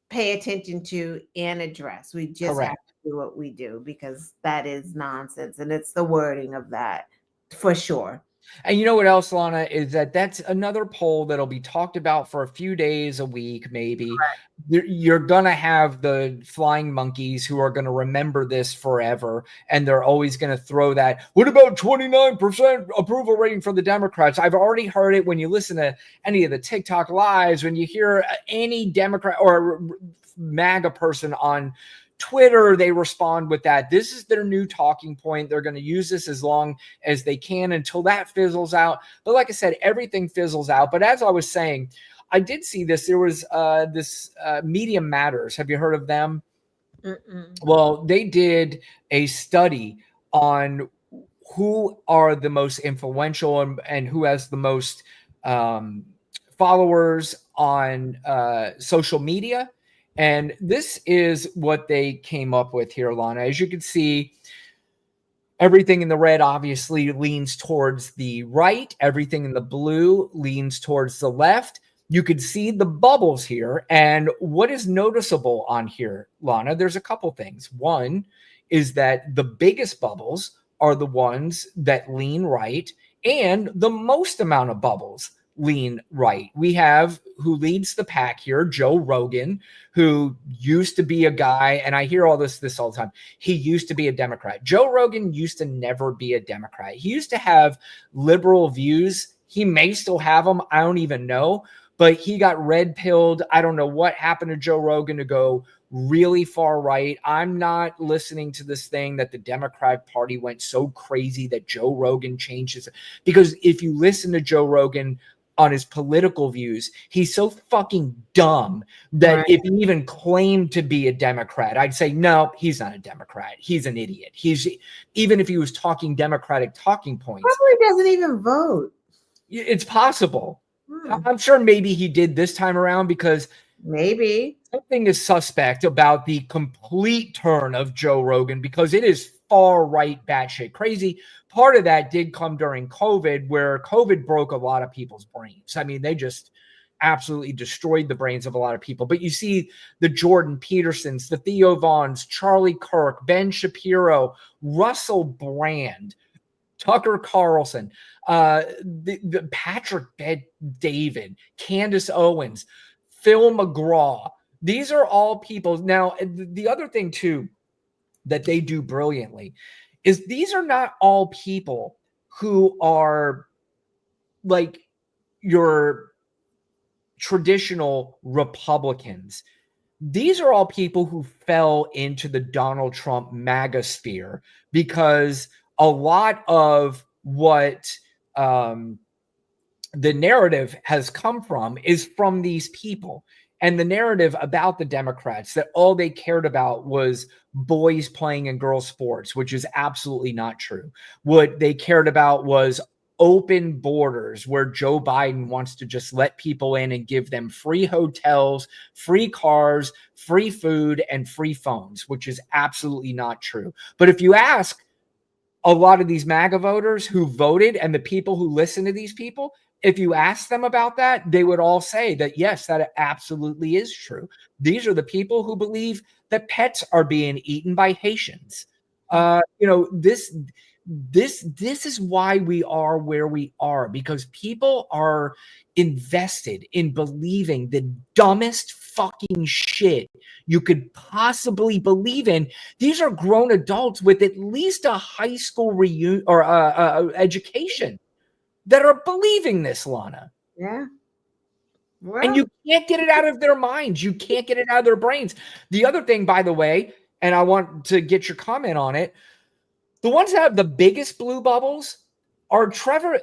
pay attention to and address. We just have to do what we do because that is nonsense. And it's the wording of that for sure. And you know what else, Lana, is that's another poll that'll be talked about for a few days, a week, maybe. You're going to have the flying monkeys who are going to remember this forever. And they're always going to throw that, what about 29% approval rating for the Democrats? I've already heard it when you listen to any of the TikTok lives, when you hear any Democrat or MAGA person on Twitter, they respond with that. This is their new talking point. They're going to use this as long as they can until that fizzles out. But like I said, everything fizzles out. But as I was saying, I did see this. There was this Media Matters. Have you heard of them? Mm-mm. Well, they did a study on who are the most influential and who has the most followers on social media. And this is what they came up with here, Lana. As you can see, everything in the red obviously leans towards the right. Everything in the blue leans towards the left. You could see the bubbles here. And what is noticeable on here, Lana, there's a couple things. One is that the biggest bubbles are the ones that lean right, and the most amount of bubbles lean right. We have who leads the pack here, Joe Rogan, who used to be a guy, and I hear all this all the time. He used to be a Democrat. Joe Rogan used to never be a Democrat. He used to have liberal views. He may still have them. I don't even know. But he got red pilled. I don't know what happened to Joe Rogan to go really far right. I'm not listening to this thing that the Democratic Party went so crazy that Joe Rogan changes. Because if you listen to Joe Rogan on his political views, he's so fucking dumb that if he even claimed to be a Democrat, I'd say, no, he's not a Democrat. He's an idiot. Even if he was talking Democratic talking points. Probably doesn't even vote. It's possible. I'm sure maybe he did this time around, because maybe something is suspect about the complete turn of Joe Rogan, because it is far right, batshit crazy. Part of that did come during COVID, where COVID broke a lot of people's brains. I mean, they just absolutely destroyed the brains of a lot of people. But you see the Jordan Petersons, the Theo Vaughns, Charlie Kirk, Ben Shapiro, Russell Brand, Tucker Carlson, the Patrick David, Candace Owens, Phil McGraw. These are all people. Now, the other thing, too, that they do brilliantly is these are not all people who are like your traditional Republicans. These are all people who fell into the Donald Trump MAGA sphere, because a lot of what the narrative has come from is from these people. And the narrative about the Democrats, that all they cared about was boys playing in girls' sports, which is absolutely not true. What they cared about was open borders, where Joe Biden wants to just let people in and give them free hotels, free cars, free food, and free phones, which is absolutely not true. But if you ask a lot of these MAGA voters who voted and the people who listen to these people, if you ask them about that, they would all say that, yes, that absolutely is true. These are the people who believe that pets are being eaten by Haitians. This is why we are where we are, because people are invested in believing the dumbest fucking shit you could possibly believe in. These are grown adults with at least a high school education that are believing this, Lana. Yeah. Well, and you can't get it out of their minds. You can't get it out of their brains. The other thing, by the way, and I want to get your comment on it, the ones that have the biggest blue bubbles are Trevor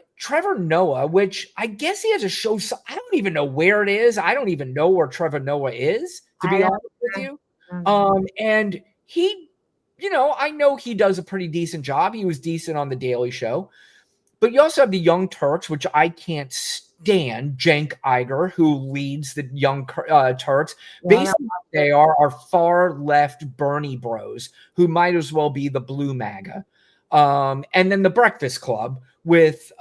Noah, which I guess he has a show. I don't even know where it is. I don't even know where Trevor Noah is, to be honest with you. And he, I know he does a pretty decent job. He was decent on The Daily Show. But you also have the Young Turks, which I can't stand, Cenk Uygur, who leads the Young Turks. Basically, they are far left Bernie bros who might as well be the blue MAGA. And then the Breakfast Club with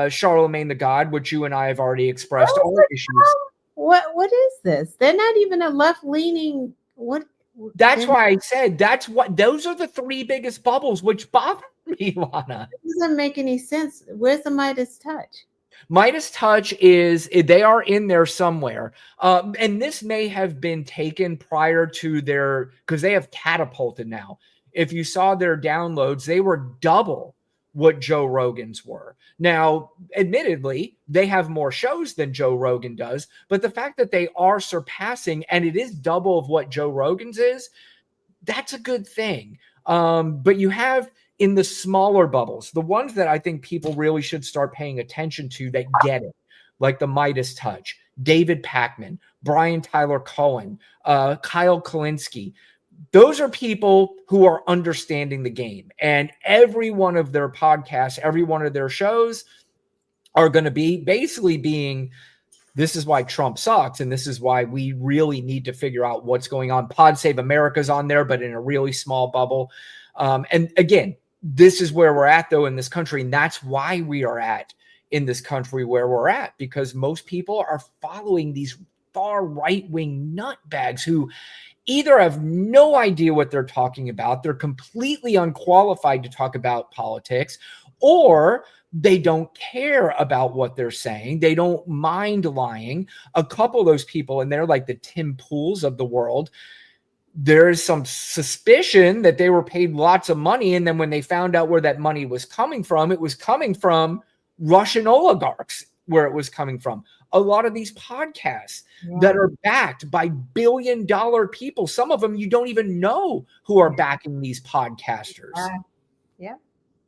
Charlemagne the God, which you and I have already expressed all issues. What is this? They're not even a left-leaning. What That's why I said those are the three biggest bubbles, which bother me, Lana. It doesn't make any sense. Where's the Midas touch? Midas touch is they are in there somewhere. And this may have been taken prior to their, because they have catapulted now. If you saw their downloads, they were double what Joe Rogan's were. Now, admittedly, they have more shows than Joe Rogan does, but the fact that they are surpassing, and it is double of what Joe Rogan's is, that's a good thing. But you have in the smaller bubbles, the ones that I think people really should start paying attention to that get it, like the Midas Touch, David Pakman, Brian Tyler Cohen, Kyle Kalinske. Those are people who are understanding the game, and every one of their podcasts, every one of their shows are going to be basically being, this is why Trump sucks, and this is why we really need to figure out what's going on. Pod Save America's on there, but in a really small bubble. And again, this is where we're at, though, in this country, and that's why we are at in this country where we're at, because most people are following these far right-wing nutbags who either have no idea what they're talking about, they're completely unqualified to talk about politics, or they don't care about what they're saying. They don't mind lying. A couple of those people, and they're like the Tim Pools of the world, there is some suspicion that they were paid lots of money, and then when they found out where that money was coming from, it was coming from Russian oligarchs, where it was coming from. A lot of these podcasts that are backed by billion-dollar people, some of them you don't even know who are backing these podcasters. Yeah.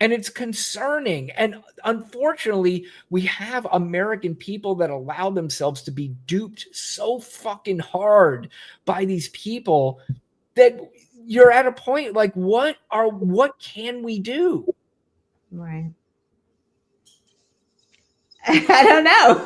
And it's concerning. And unfortunately, we have American people that allow themselves to be duped so fucking hard by these people that you're at a point like, what can we do? Right. I don't know.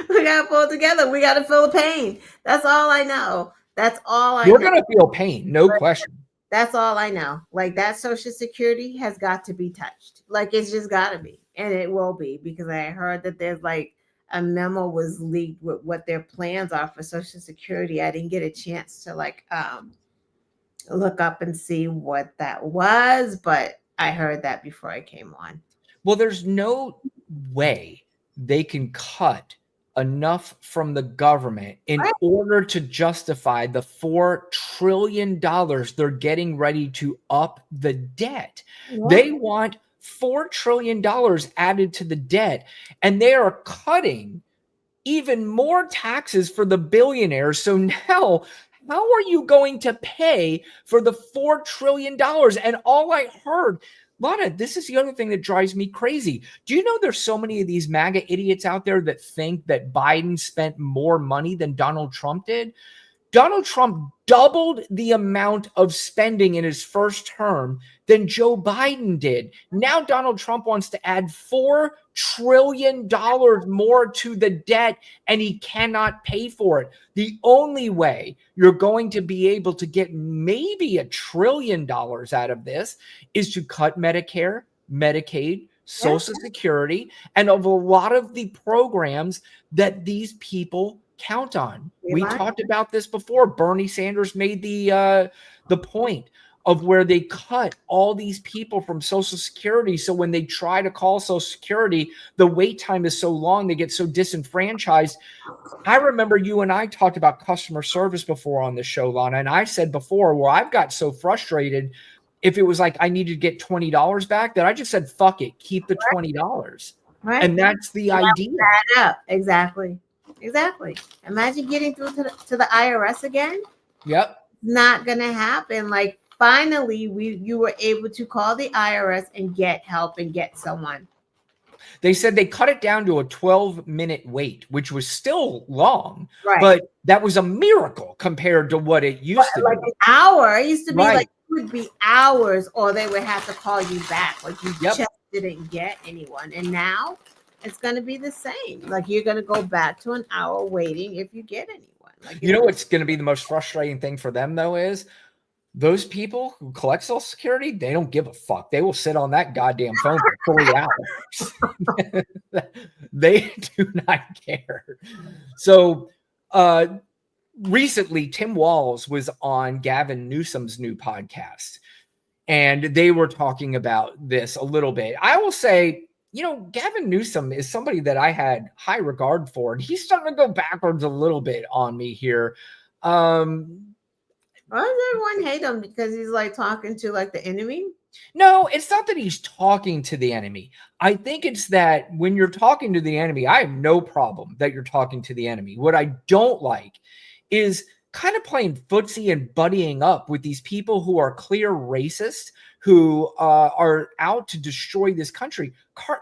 We got to pull it together. We got to feel the pain. That's all I know. That's all I know. You're going to feel pain, no question. That's all I know. Like, that Social Security has got to be touched. Like, it's just got to be. And it will be, because I heard that there's like a memo was leaked with what their plans are for Social Security. I didn't get a chance to look up and see what that was, but I heard that before I came on. Well, there's no way they can cut enough from the government in order to justify the $4 trillion they're getting ready to up the debt. They want $4 trillion added to the debt, and they are cutting even more taxes for the billionaires. So now, how are you going to pay for the $4 trillion? And all I heard, Lana, this is the other thing that drives me crazy. Do you know there's so many of these MAGA idiots out there that think that Biden spent more money than Donald Trump did? Donald Trump doubled the amount of spending in his first term than Joe Biden did. Now Donald Trump wants to add $4 trillion more to the debt, and he cannot pay for it. The only way you're going to be able to get maybe $1 trillion out of this is to cut Medicare, Medicaid, Social Security, and of a lot of the programs that these people count on. We talked about this before. Bernie Sanders made the point of where they cut all these people from Social Security. So when they try to call Social Security, the wait time is so long, they get so disenfranchised. I remember you and I talked about customer service before on the show, Lana, and I said before, where I've got so frustrated if it was like I needed to get $20 back, that I just said, fuck it, keep the $20. Right. And that's the idea. Exactly. Imagine getting through to the IRS again. Yep. Not gonna happen. Like, finally, you were able to call the IRS and get help and get someone. They said they cut it down to a 12-minute wait, which was still long, right? But that was a miracle compared to what it used to like be. An hour. It used to be like, it would be hours, or they would have to call you back. Like, you just didn't get anyone. And now it's going to be the same. Like, you're going to go back to an hour waiting if you get anyone. Like, you know what's going to be the most frustrating thing for them, though, is those people who collect Social Security, they don't give a fuck. They will sit on that goddamn phone for 3 hours. They do not care. So recently Tim Walz was on Gavin Newsom's new podcast, and they were talking about this a little bit. I will say, you know, Gavin Newsom is somebody that I had high regard for, and he's starting to go backwards a little bit on me here. Why does everyone hate him? Because he's like talking to like the enemy? No, it's not that he's talking to the enemy. I think it's that when you're talking to the enemy, I have no problem that you're talking to the enemy. What I don't like is kind of playing footsie and buddying up with these people who are clear racist, who are out to destroy this country.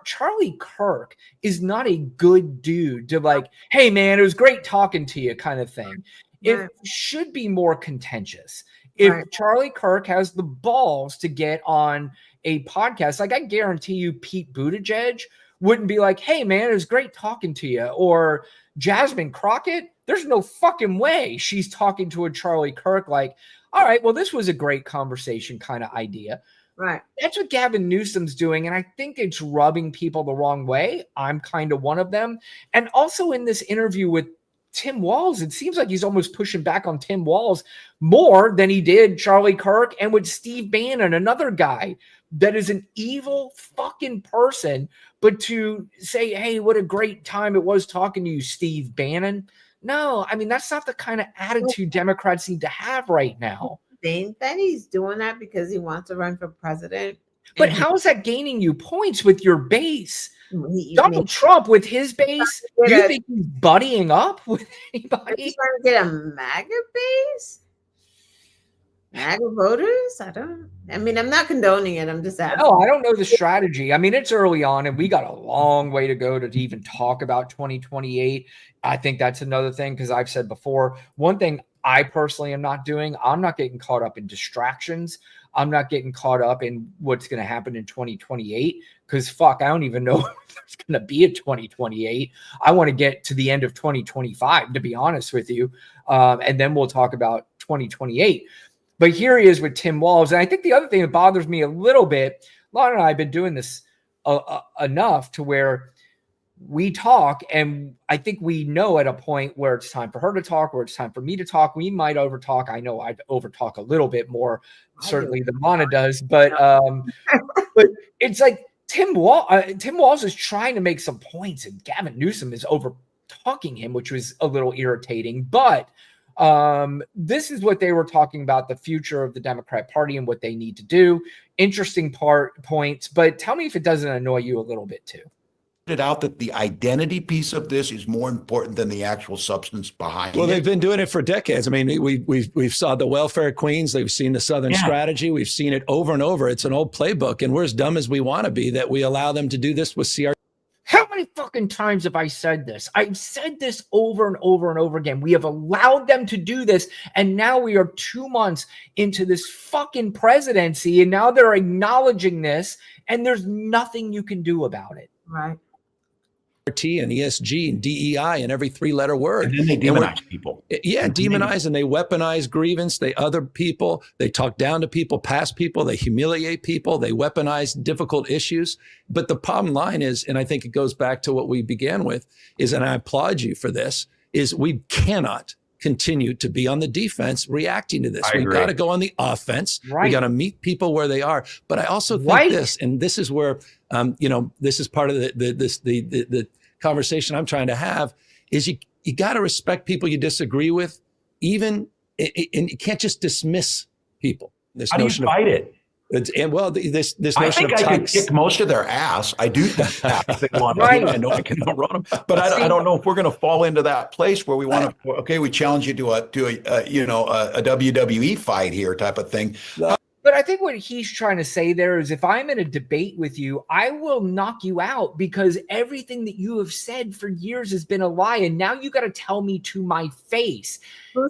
Charlie Kirk is not a good dude to like, hey man, it was great talking to you kind of thing. It should be more contentious. If Charlie Kirk has the balls to get on a podcast, like I guarantee you Pete Buttigieg wouldn't be like, hey man, it was great talking to you. Or Jasmine Crockett, there's no fucking way she's talking to a Charlie Kirk like, all right, well, this was a great conversation kind of idea. Right. That's what Gavin Newsom's doing, and I think it's rubbing people the wrong way. I'm kind of one of them. And also in this interview with Tim Walz, it seems like he's almost pushing back on Tim Walz more than he did Charlie Kirk, and with Steve Bannon, another guy that is an evil fucking person. But to say, hey, what a great time it was talking to you, Steve Bannon. No, I mean, that's not the kind of attitude Democrats need to have right now. Think that he's doing that because he wants to run for president. But how is that gaining you points with your base? Donald Trump with his base, do you think he's buddying up with anybody? He's trying to get a MAGA base? MAGA voters? I mean, I'm not condoning it. I'm just asking. No, I don't know the strategy. I mean, it's early on, and we got a long way to go to even talk about 2028. I think that's another thing, because I've said before, one thing I personally am not doing, I'm not getting caught up in distractions. I'm not getting caught up in what's going to happen in 2028, because fuck, I don't even know if there's going to be a 2028. I want to get to the end of 2025, to be honest with you. And then we'll talk about 2028. But here he is with Tim Walz. And I think the other thing that bothers me a little bit, Lana and I have been doing this enough to where we talk, and I think we know at a point where it's time for her to talk, or it's time for me to talk. We might overtalk. I know I'd overtalk a little bit more, certainly than Lana does, but it's like Tim Walz is trying to make some points, and Gavin Newsom is over talking him, which was a little irritating. But this is what they were talking about, the future of the Democrat Party and what they need to do. Interesting points, but tell me if it doesn't annoy you a little bit too. It out that the identity piece of this is more important than the actual substance behind it. Well, they've been doing it for decades. I mean, we've saw the welfare queens. They've seen the Southern strategy. We've seen it over and over. It's an old playbook, and we're as dumb as we want to be that we allow them to do this with CR. How many fucking times have I said this? I've said this over and over and over again. We have allowed them to do this, and now we are 2 months into this fucking presidency, and now they're acknowledging this, and there's nothing you can do about it. Right. T and ESG and DEI and every 3-letter word. And then they demonize people. Yeah, demonize, and they weaponize grievance. They other people. They talk down to people, past people. They humiliate people. They weaponize difficult issues. But the bottom line is, and I think it goes back to what we began with, is, and I applaud you for this, is we cannot continue to be on the defense reacting to this. We've got to go on the offense. Right. We got to meet people where they are. But I also think this, and this is where, this is part of the conversation I'm trying to have, is you got to respect people you disagree with, even, and you can't just dismiss people. This How notion do you fight it? And well, this notion I think of I could kick most of their ass. I do think if they want to. I know I can run them, but I don't know if we're going to fall into that place where we want to. Okay, we challenge you to a WWE fight here type of thing. But I think what he's trying to say there is, if I'm in a debate with you, I will knock you out, because everything that you have said for years has been a lie, and now you got to tell me to my face.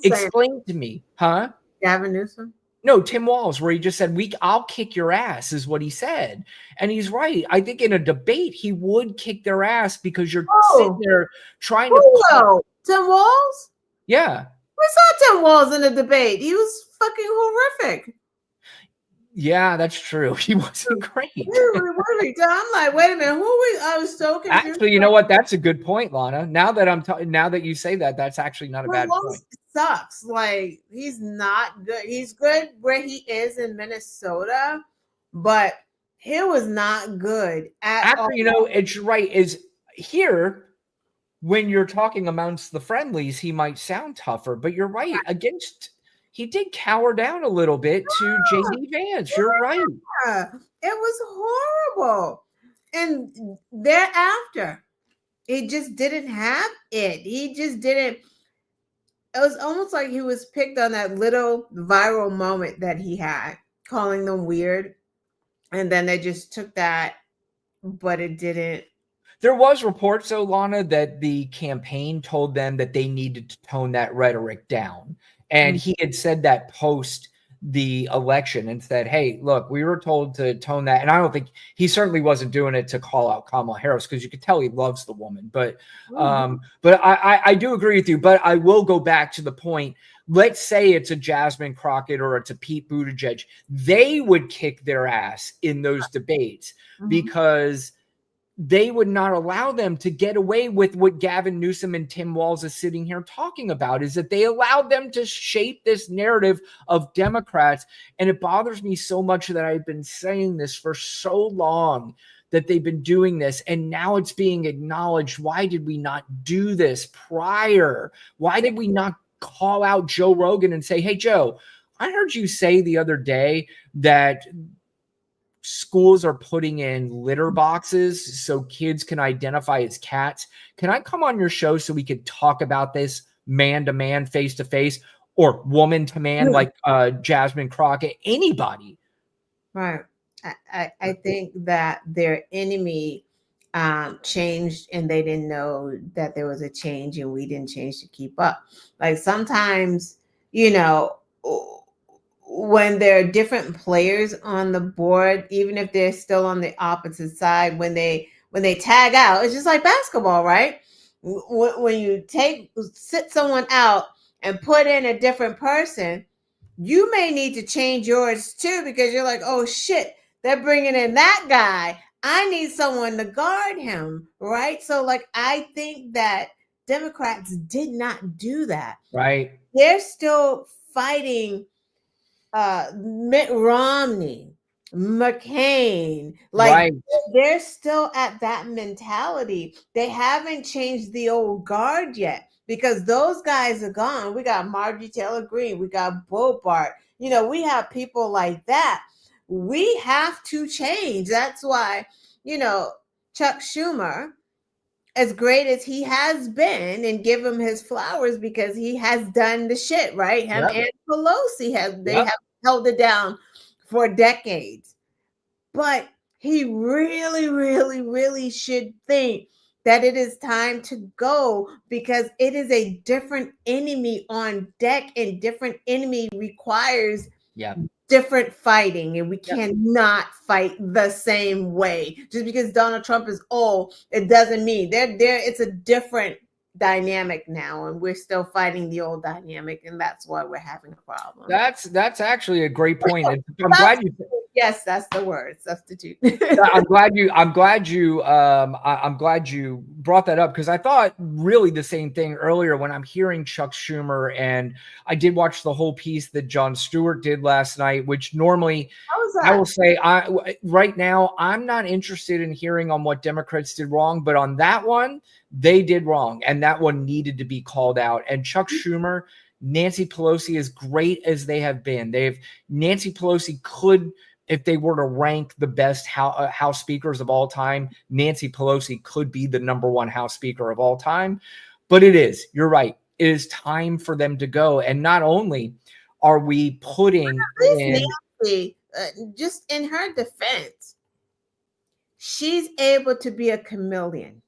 Explain to me, huh? Gavin Newsom? No, Tim Walz, where he just said, I'll kick your ass, is what he said. And he's right. I think in a debate, he would kick their ass, because you're sitting there trying to. Tim Walz? Yeah. We saw Tim Walz in a debate. He was fucking horrific. Yeah, that's true. He wasn't great. I'm like, wait a minute, I was so confused. Actually, you know what? That's a good point, Lana. Now that now that you say that, that's actually not a bad point. sucks. Like, he's not good. He's good where he is in Minnesota, but he was not good at all. Actually, it's right. Is here when you're talking amongst the friendlies, he might sound tougher, but you're right. He did cower down a little bit to JD Vance. You're right. Yeah, it was horrible. And thereafter, he just didn't have it. He just didn't. It was almost like he was picked on that little viral moment that he had, calling them weird. And then they just took that, but it didn't. There was reports, though, Lana, that the campaign told them that they needed to tone that rhetoric down. And he had said that post the election and said, hey, look, we were told to tone that. And I don't think he certainly wasn't doing it to call out Kamala Harris, because you could tell he loves the woman. But I do agree with you. But I will go back to the point. Let's say it's a Jasmine Crockett or it's a Pete Buttigieg. They would kick their ass in those debates because they would not allow them to get away with what Gavin Newsom and Tim Walz is sitting here talking about, is that they allowed them to shape this narrative of Democrats. And it bothers me so much that I've been saying this for so long, that they've been doing this, and now it's being acknowledged. Why did we not do this prior? Why did we not call out Joe Rogan and say, hey, Joe, I heard you say the other day that schools are putting in litter boxes so kids can identify as cats. Can I come on your show so we could talk about this man to man, face to face, or woman to man, like Jasmine Crockett, anybody? Right. I think that their enemy changed, and they didn't know that there was a change, and we didn't change to keep up. Like, sometimes, when there are different players on the board, even if they're still on the opposite side, when they tag out, it's just like basketball, right? When you sit someone out and put in a different person, you may need to change yours too, because you're like, oh shit, they're bringing in that guy. I need someone to guard him, right? So, like, I think that Democrats did not do that. Right. They're still fighting Mitt Romney, McCain, like, right. They're still at that mentality. They haven't changed the old guard yet, because those guys are gone. We got Marjorie Taylor Greene, we got Bobart, we have people like that. We have to change. That's why, Chuck Schumer, as great as he has been, and give him his flowers, because he has done the shit, right? Him and Pelosi have held it down for decades. But he really, really, really should think that it is time to go, because it is a different enemy on deck, and different enemy requires different fighting, and we cannot fight the same way. Just because Donald Trump is old, it doesn't mean it's a different dynamic now, and we're still fighting the old dynamic, and that's why we're having a problem. That's actually a great point. I'm glad you. Yes, that's the word, substitute. I'm glad you brought that up, because I thought really the same thing earlier when I'm hearing Chuck Schumer, and I did watch the whole piece that Jon Stewart did last night, which normally I will say right now I'm not interested in hearing on what Democrats did wrong, but on that one they did wrong, and that one needed to be called out. And Chuck Schumer, Nancy Pelosi, as great as they have been, Nancy Pelosi could, if they were to rank the best House speakers of all time, Nancy Pelosi could be the number one House speaker of all time. But you're right. It is time for them to go. And not only are we putting in Nancy, just in her defense, she's able to be a chameleon.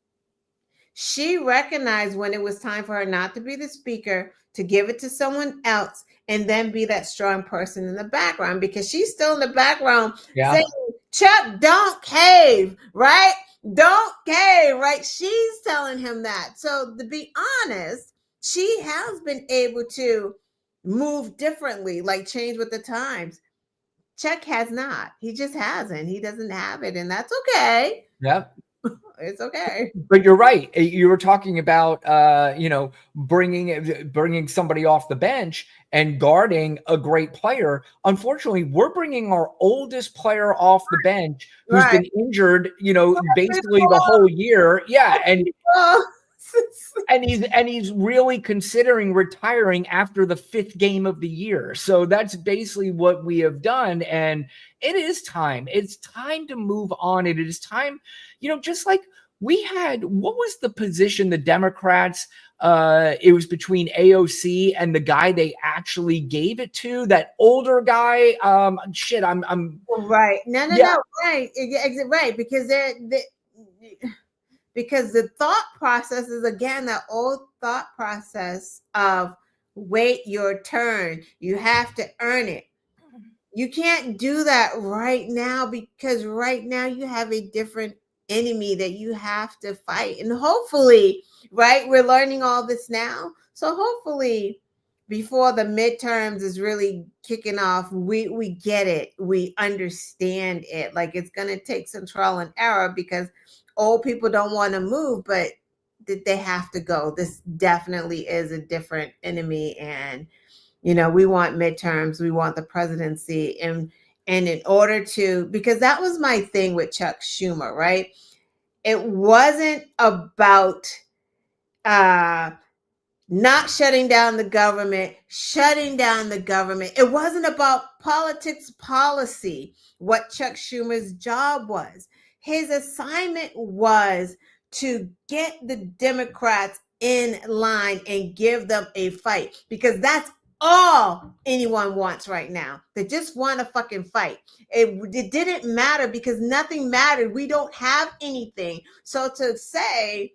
She recognized when it was time for her not to be the speaker, to give it to someone else, and then be that strong person in the background, because she's still in the background saying, Chuck, don't cave, right? Don't cave, right? She's telling him that. So, to be honest, she has been able to move differently, like change with the times. Chuck has not. He just hasn't. He doesn't have it, and that's okay. Yep. It's okay. But you're right. You were talking about, bringing somebody off the bench and guarding a great player. Unfortunately, we're bringing our oldest player off the bench who's Right. been injured, basically the whole year. Yeah, and he's really considering retiring after the 5th game of the year. So that's basically what we have done, and it is time. It's time to move on. It is time, just like we had. What was the position the Democrats? It was between AOC and the guy they actually gave it to, that older guy. I'm right. No, right. Right, because the thought process is, again, that old thought process of wait your turn. You have to earn it. You can't do that right now, because right now you have a different enemy that you have to fight. And hopefully, right, we're learning all this now. So hopefully before the midterms is really kicking off, we get it. We understand it. Like, it's going to take some trial and error, because old people don't want to move, but they have to go. This definitely is a different enemy. And, we want midterms, we want the presidency. And in order to, because that was my thing with Chuck Schumer, right? It wasn't about not shutting down the government, It wasn't about politics policy, what Chuck Schumer's job was. His assignment was to get the Democrats in line and give them a fight, because that's all anyone wants right now. They just want to fucking fight. It didn't matter, because nothing mattered. We don't have anything. So to say,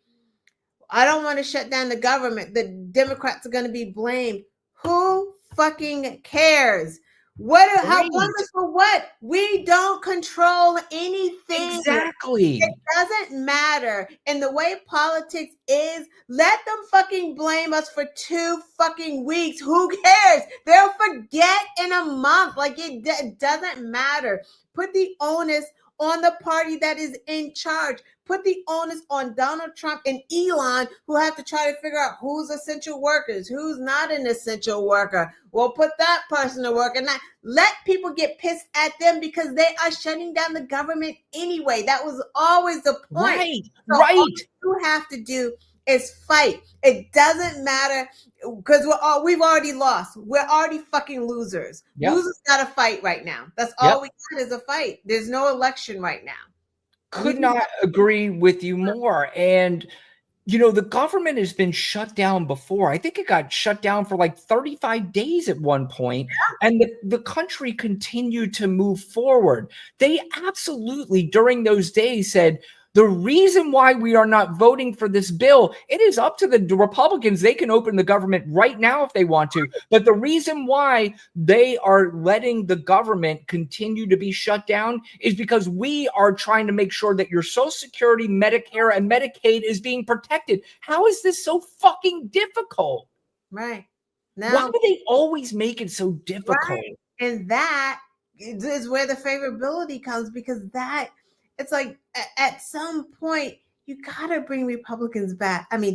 I don't want to shut down the government, the Democrats are going to be blamed. Who fucking cares? How wonderful what? We don't control anything. Exactly. It doesn't matter. And the way politics is, let them fucking blame us for 2 fucking weeks. Who cares? They'll forget in a month. Like, it doesn't matter. Put the onus on the party that is in charge. Put the onus on Donald Trump and Elon, who have to try to figure out who's essential workers, who's not an essential worker. Well, put that person to work, and not let people get pissed at them, because they are shutting down the government anyway. That was always the point. Right. All you have to do is fight. It doesn't matter, because we've already lost. We're already fucking losers. Yep. Losers got to fight right now. That's all we got is a fight. There's no election right now. Could not agree with you more. And, the government has been shut down before. I think it got shut down for like 35 days at one point, and the country continued to move forward. They absolutely, during those days, said, the reason why we are not voting for this bill, it is up to the Republicans. They can open the government right now if they want to. But the reason why they are letting the government continue to be shut down is because we are trying to make sure that your Social Security, Medicare, and Medicaid is being protected. How is this so fucking difficult? Right. Why do they always make it so difficult? Right. And that is where the favorability comes, because it's like at some point you gotta bring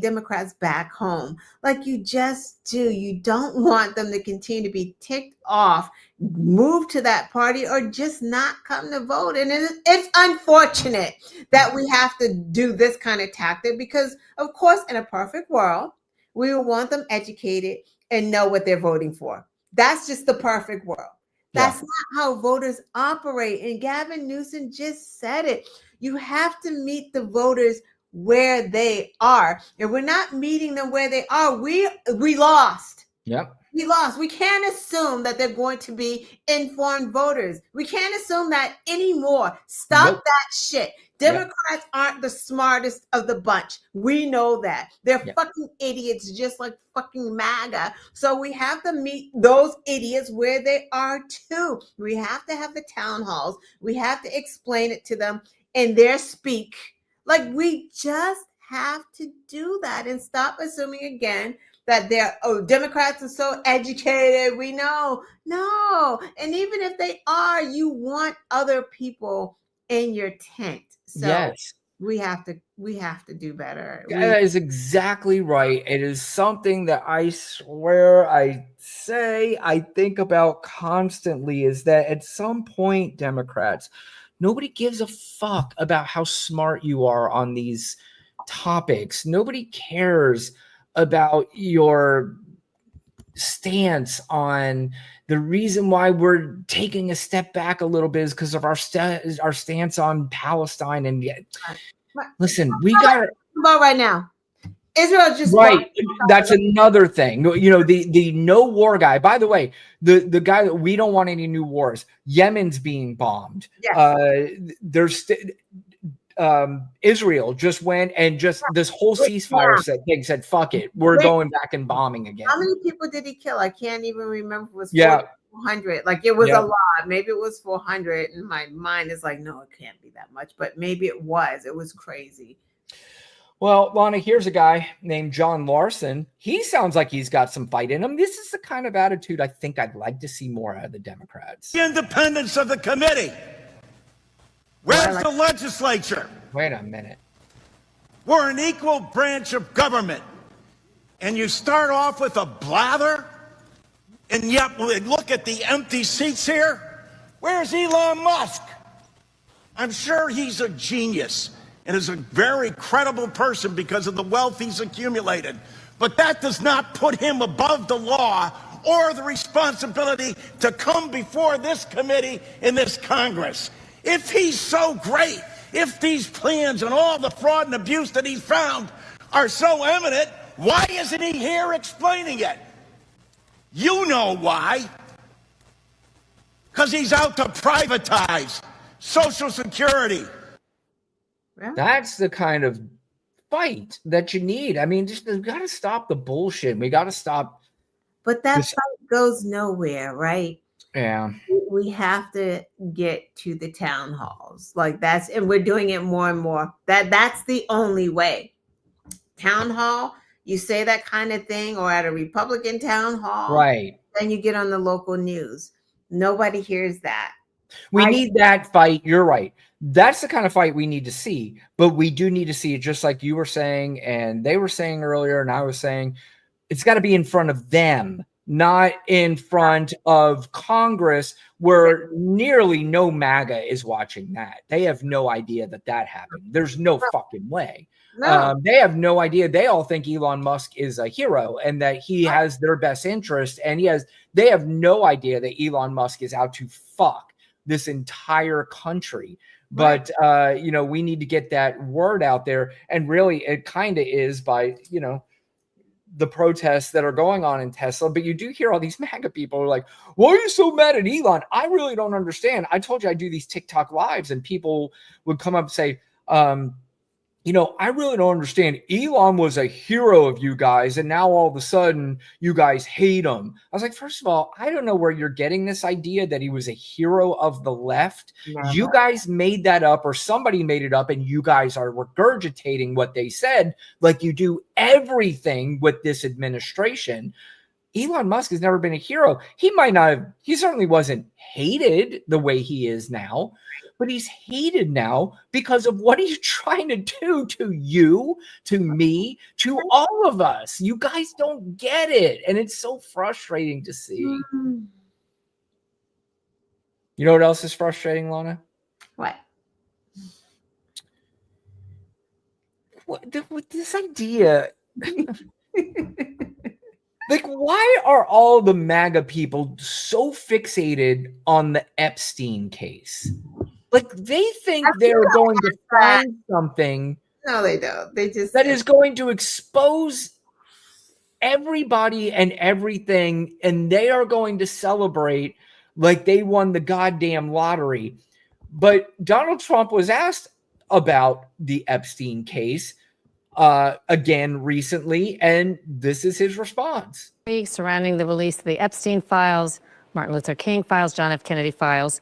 Democrats back home. Like, you just do. You don't want them to continue to be ticked off, move to that party, or just not come to vote. And it's unfortunate that we have to do this kind of tactic, because, of course, in a perfect world, we would want them educated and know what they're voting for. That's just the perfect world. That's not how voters operate. And Gavin Newsom just said it. You have to meet the voters where they are. And we're not meeting them where they are. We lost. Yep. We lost. We can't assume that they're going to be informed voters. We can't assume that anymore. Stop that shit. Democrats aren't the smartest of the bunch. We know that. They're fucking idiots, just like fucking MAGA. So we have to meet those idiots where they are too. We have to have the town halls. We have to explain it to them in their speak. Like, we just have to do that, and stop assuming again that Democrats are so educated. We know. No. And even if they are, you want other people in your tent. So We have to do better. That is exactly right. It is something that I swear I think about constantly, is that at some point, Democrats, nobody gives a fuck about how smart you are on these topics. Nobody cares about your stance on the reason why we're taking a step back a little bit is because of our stance on Palestine. And yet, listen, we got about right now. Israel just right. That's another thing. You know, the no war guy. By the way, the guy that we don't want any new wars. Yemen's being bombed. Yes. There's Israel just went and just this whole ceasefire said, fuck it, we're going back and bombing again. How many people did he kill? I can't even remember. It was 400. Like it was a lot. Maybe it was 400. And my mind is like, no, it can't be that much. But maybe it was. It was crazy. Well, Lana, here's a guy named John Larson. He sounds like he's got some fight in him. This is the kind of attitude I think I'd like to see more out of the Democrats. The independence of the committee. Where's the legislature? Wait a minute. We're an equal branch of government. And you start off with a blather? And yet, look at the empty seats here. Where's Elon Musk? I'm sure he's a genius and is a very credible person because of the wealth he's accumulated. But that does not put him above the law or the responsibility to come before this committee in this Congress. If he's so great, if these plans and all the fraud and abuse that he's found are so eminent, why isn't he here explaining it? You know why. Because he's out to privatize Social Security. That's the kind of fight that you need. I mean, just we got to stop the bullshit. We got to stop. But that fight goes nowhere, right? Yeah. We have to get to the town halls. Like and we're doing it more and more. That's the only way. Town hall, you say that kind of thing, or at a Republican town hall. Right. Then you get on the local news. Nobody hears that. We need that fight. You're right. That's the kind of fight we need to see, but we do need to see it, just like you were saying and they were saying earlier, and I was saying, it's got to be in front of them, not in front of Congress, where nearly no MAGA is watching that. They have no idea that happened. There's no fucking way. No. They have no idea. They all think Elon Musk is a hero and that he has their best interest, and they have no idea that Elon Musk is out to fuck this entire country. But, you know, we need to get that word out there. And really, it kind of is by, you know, the protests that are going on in Tesla. But you do hear all these MAGA people are like, why are you so mad at Elon? I really don't understand. I told you I do these TikTok lives, and people would come up and say, you know, I really don't understand. Elon was a hero of you guys, and now all of a sudden you guys hate him. I was like, first of all, I don't know where you're getting this idea that he was a hero of the left. Never. You guys made that up, or somebody made it up, and you guys are regurgitating what they said like you do everything with this administration. Elon Musk has never been a hero. He certainly wasn't hated the way he is now, but he's hated now because of what he's trying to do to you, to me, to all of us. You guys don't get it. And it's so frustrating to see. You know what else is frustrating, Lana? What? With this idea. Like, why are all the MAGA people so fixated on the Epstein case? Like, they think they're going to find something. No, they don't. They just that is going to expose everybody and everything, and they are going to celebrate like they won the goddamn lottery. But Donald Trump was asked about the Epstein case again recently, and this is his response. Surrounding the release of the Epstein files, Martin Luther King files, John F. Kennedy files,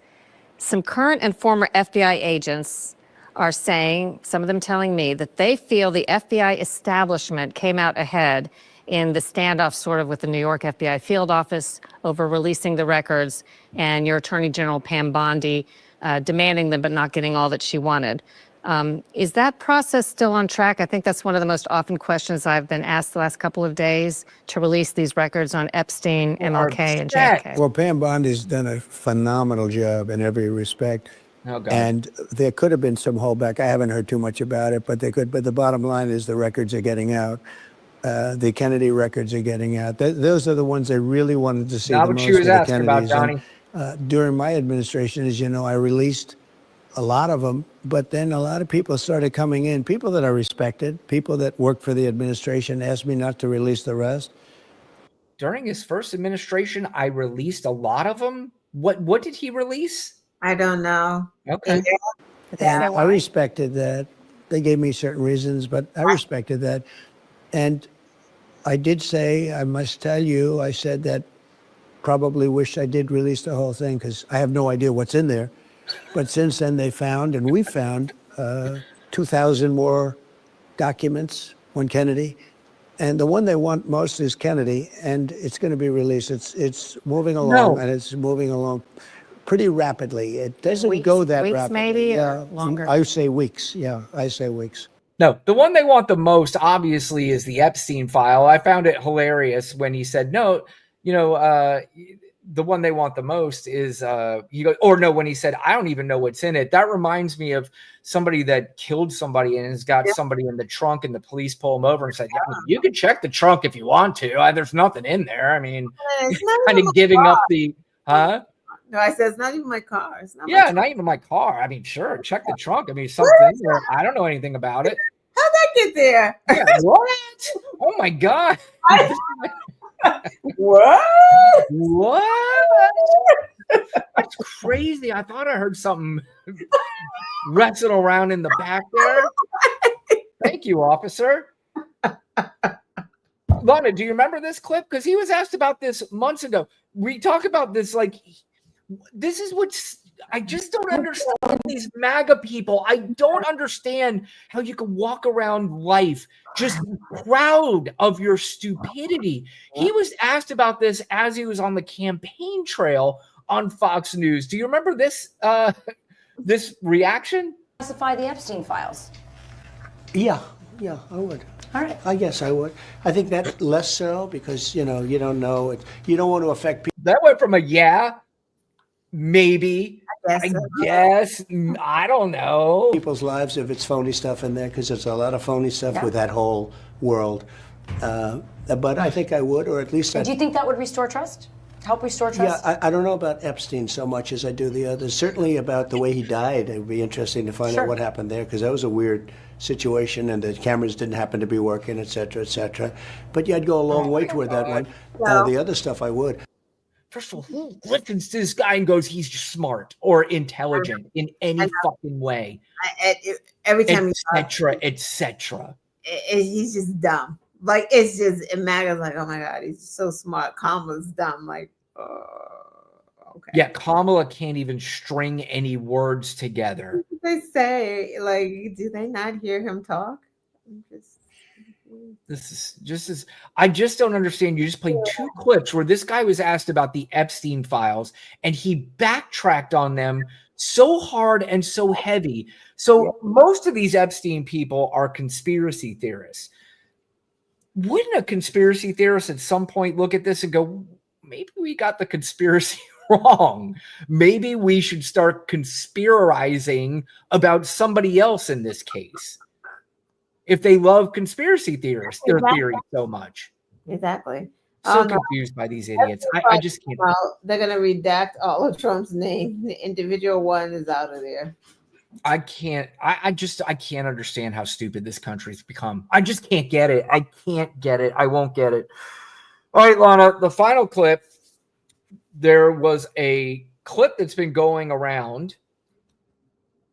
some current and former FBI agents are saying, some of them telling me, that they feel the FBI establishment came out ahead in the standoff sort of with the New York FBI field office over releasing the records, and your Attorney General Pam Bondi demanding them but not getting all that she wanted. Is that process still on track? I think that's one of the most often questions I've been asked the last couple of days, to release these records on Epstein, MLK, and JFK. Well, Pam Bondi's done a phenomenal job in every respect. Oh, God. And there could have been some holdback. I haven't heard too much about it, but they could. But the bottom line is the records are getting out. The Kennedy records are getting out. Those are the ones I really wanted to see. Not the what most she was of the asking about, Kennedys. Johnny. And, during my administration, as you know, I released a lot of them, but then a lot of people started coming in, people that I respected, people that worked for the administration, asked me not to release the rest. During his first administration, I released a lot of them. What did he release? I don't know. Okay. And I respected that. They gave me certain reasons, but I respected that. And I did say, I must tell you, I said that probably wish I did release the whole thing because I have no idea what's in there. But since then they found, and we found 2,000 more documents on Kennedy. And the one they want most is Kennedy, and it's going to be released. It's moving along, and it's moving along pretty rapidly. It doesn't go that weeks rapidly. maybe, or longer? I say weeks. Yeah, I say weeks. No, the one they want the most, obviously, is the Epstein file. I found it hilarious when he said, no, the one they want the most is, when he said, I don't even know what's in it. That reminds me of somebody that killed somebody and has got somebody in the trunk, and the police pull him over and say, yeah, you can check the trunk if you want to. There's nothing in there. I mean, kind of giving up the, huh? No, I said, it's not even my car. It's not not even my car. I mean, sure, check the trunk. I mean, something there. I don't know anything about it. How'd that get there? Yeah, what? Oh my God. What? That's crazy. I thought I heard something wrestling around in the back there. Thank you, officer. Lana, do you remember this clip? Because he was asked about this months ago. We talk about this like, this is what's, I just don't understand these MAGA people. I don't understand how you can walk around life just proud of your stupidity. He was asked about this as he was on the campaign trail on Fox News. Do you remember this this reaction? Classify the Epstein files. Yeah, I would. All right. I guess I would. I think that less so because, you don't know it. You don't want to affect people. That went from a maybe, I guess, I don't know. People's lives if it's phony stuff in there, because there's a lot of phony stuff with that whole world. But I think I would, or at least Do you think that would restore trust? Help restore trust? Yeah, I don't know about Epstein so much as I do the others. Certainly about the way he died. It would be interesting to find out what happened there, because that was a weird situation, and the cameras didn't happen to be working, et cetera, et cetera. But yeah, I'd go a long way toward that one. The other stuff I would. First of all, who listens to this guy and goes, he's just smart or intelligent in any fucking way? Every time et cetera. He's just dumb. Like, it's just, it matters. Like, oh my God, he's so smart. Kamala's dumb. Like, okay. Yeah, Kamala can't even string any words together. What did they say? Like, do they not hear him talk? This is just as I just don't understand. You just played two clips where this guy was asked about the Epstein files and he backtracked on them so hard and so heavy. So most of these Epstein people are conspiracy theorists. Wouldn't a conspiracy theorist at some point look at this and go, maybe we got the conspiracy wrong? Maybe we should start conspirizing about somebody else in this case. If they love conspiracy theories, their theory so much. Exactly. So confused by these idiots. I just can't. Well, they're going to redact all of Trump's name. The individual one is out of there. I can't. I can't understand how stupid this country's become. I just can't get it. I can't get it. I won't get it. All right, Lana, the final clip. There was a clip that's been going around.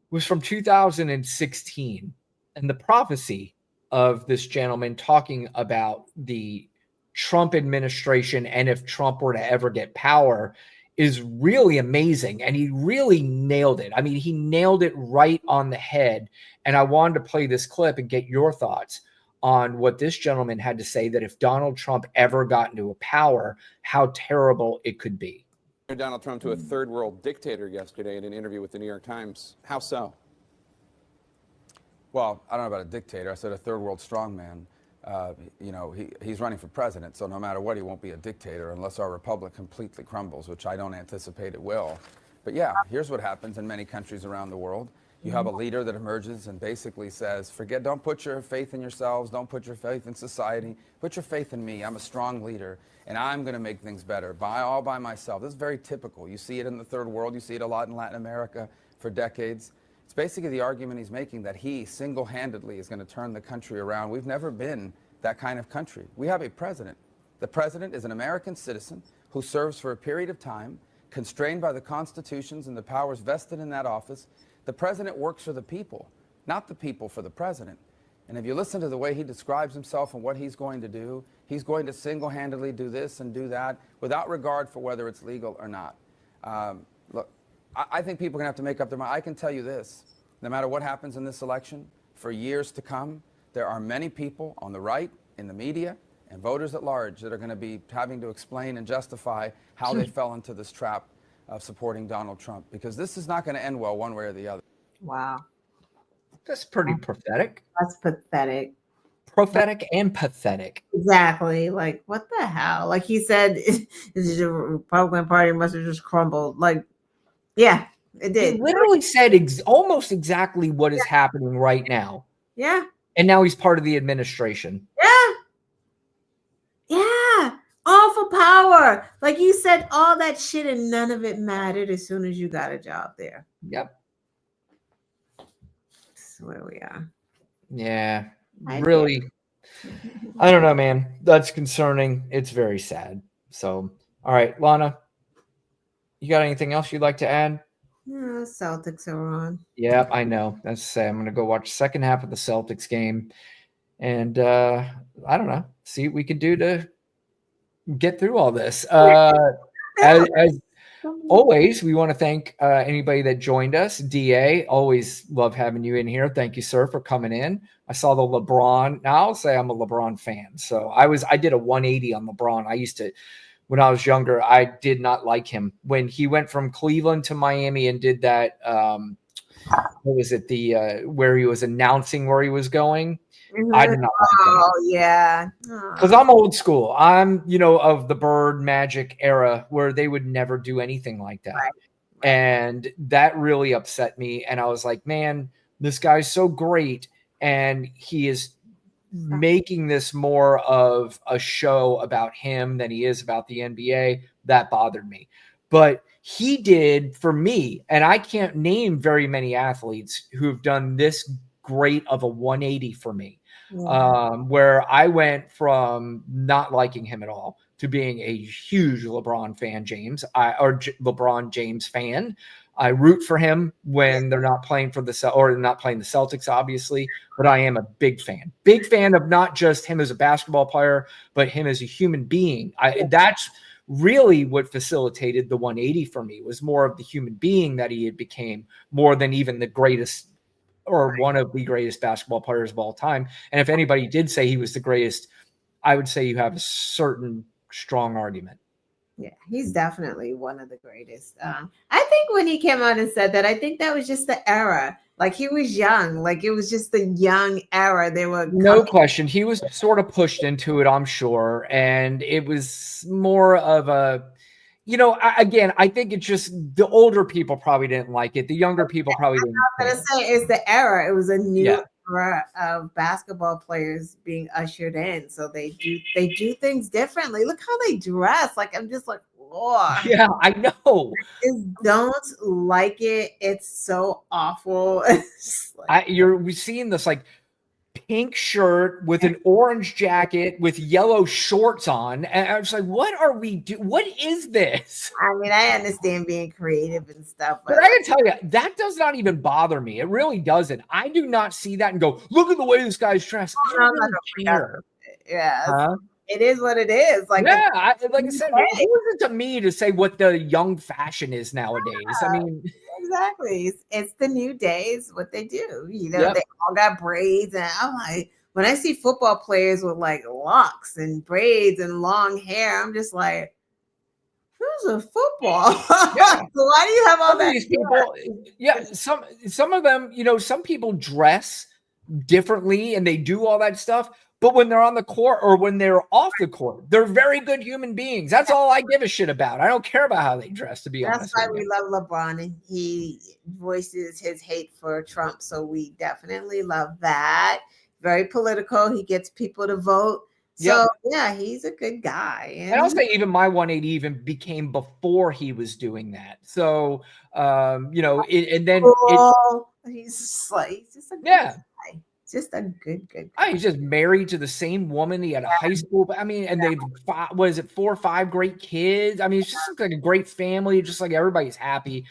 Was from 2016. And the prophecy of this gentleman talking about the Trump administration and if Trump were to ever get power is really amazing. And he really nailed it. I mean, he nailed it right on the head. And I wanted to play this clip and get your thoughts on what this gentleman had to say, that if Donald Trump ever got into a power, how terrible it could be. Donald Trump to a third world dictator yesterday in an interview with the New York Times. How so? Well, I don't know about a dictator. I said a third world strongman. You know, he's running for president, so no matter what, he won't be a dictator unless our republic completely crumbles, which I don't anticipate it will. But yeah, here's what happens in many countries around the world. You have a leader that emerges and basically says, don't put your faith in yourselves, don't put your faith in society, put your faith in me. I'm a strong leader, and I'm going to make things better all by myself. This is very typical. You see it in the third world. You see it a lot in Latin America for decades. It's basically the argument he's making that he single-handedly is going to turn the country around. We've never been that kind of country. We have a president. The president is an American citizen who serves for a period of time, constrained by the constitutions and the powers vested in that office. The president works for the people, not the people for the president. And if you listen to the way he describes himself and what he's going to do, he's going to single-handedly do this and do that without regard for whether it's legal or not. Look, I think people are going to have to make up their mind. I can tell you this, no matter what happens in this election, for years to come, there are many people on the right, in the media, and voters at large that are going to be having to explain and justify how they fell into this trap of supporting Donald Trump, because this is not going to end well one way or the other. Wow. That's pretty pathetic. That's pathetic. Prophetic and pathetic. Exactly. Like, what the hell? Like he said, the Republican Party must have just crumbled. Like, yeah, it did. He literally said almost exactly what is happening right now. Yeah. And now he's part of the administration. Yeah. Yeah. All for power. Like you said all that shit and none of it mattered as soon as you got a job there. Yep. That's where we are. Yeah. Really. I don't know, man. That's concerning. It's very sad. So, all right, Lana, you got anything else you'd like to add? No, Celtics are on. Yeah, I know. That's to say, I'm going to go watch the second half of the Celtics game. And I don't know. See what we can do to get through all this. As always, we want to thank anybody that joined us. DA, always love having you in here. Thank you, sir, for coming in. I saw the LeBron. Now I'll say I'm a LeBron fan. So I did a 180 on LeBron. I used to, when I was younger, I did not like him. When he went from Cleveland to Miami and did that, what was it, where he was announcing where he was going? I did not like that. Oh, yeah. Because I'm old school. I'm, of the Bird Magic era where they would never do anything like that. Right. And that really upset me. And I was like, man, this guy's so great. And he is making this more of a show about him than he is about the NBA. That bothered me. But he did for me, and I can't name very many athletes who have done this great of a 180 for me. Where I went from not liking him at all to being a huge LeBron fan, LeBron James fan. I root for him when they're not playing for not playing the Celtics, obviously, but I am a big fan of not just him as a basketball player, but him as a human being. That's really what facilitated the 180 for me, was more of the human being that he had became, more than even the greatest or one of the greatest basketball players of all time. And if anybody did say he was the greatest, I would say you have a certain strong argument. Yeah, he's definitely one of the greatest. I think when he came out and said that, I think that was just the era. Like, he was young. Like, it was just the young era. They were no question. He was sort of pushed into it, I'm sure. And it was more of a, again, I think it's just the older people probably didn't like it. The younger people probably didn't. I'm going to say it's the era. It was a new era of basketball players being ushered in. So they do things differently. Look how they dress. Like, I'm just like, oh. Yeah, I know. I just don't like it. It's so awful. We're seeing this like pink shirt with an orange jacket with yellow shorts on, and I was like, what are we doing? What is this? I mean, I understand being creative and stuff, but I can tell you, that does not even bother me. It really doesn't. I do not see that and go, look at the way this guy's dressed. I don't really care. Yeah. It is what it is. Like, yeah, like I said, who is it to me to say what the young fashion is nowadays? I mean, exactly. It's the new days, what they do. They all got braids. And I'm like, when I see football players with like locks and braids and long hair, I'm just like, who's a football? Yeah. So why do you have all that? These people, some of them, some people dress differently and they do all that stuff. But when they're on the court or when they're off the court, they're very good human beings. That's all I give a shit about. I don't care about how they dress, to be honest. That's why we love LeBron, and he voices his hate for Trump. So we definitely love that. Very political. He gets people to vote. So yeah, he's a good guy. And I'll say even my 180 even became before he was doing that. So you know, and then he's just like he's just a good guy. Just a good guy. He's just married to the same woman he had a high school. I mean, and they've 4 or 5 great kids. I mean, it's just like a great family. Just like everybody's happy.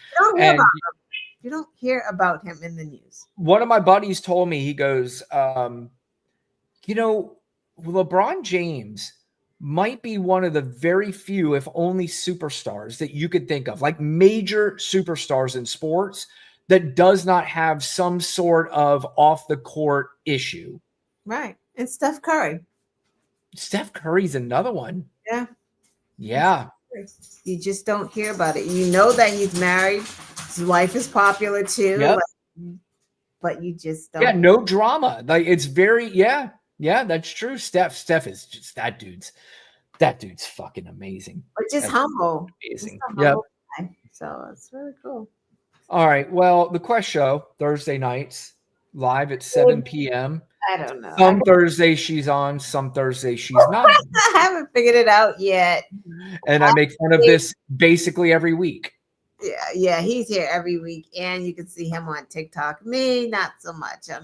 You don't hear about him in the news. One of my buddies told me, he goes, you know, LeBron James might be one of the very few, if only, superstars that you could think of, like major superstars in sports, that does not have some sort of off the court issue. Right. And Steph Curry. Steph Curry's another one. Yeah. Yeah. You just don't hear about it. You know that he's married. His wife is popular too. Yep. But you just don't. Yeah, no drama. Like it's very, yeah, that's true. Steph is just that dude's fucking amazing. But just humble. Amazing. Yeah. So it's really cool. All right. Well, the Quest Show, Thursday nights, live at 7 p.m. I don't know. Some Thursdays she's on, some Thursdays she's not. I haven't figured it out yet. And I make fun of this basically every week. Yeah, he's here every week, and you can see him on TikTok. Me, not so much. I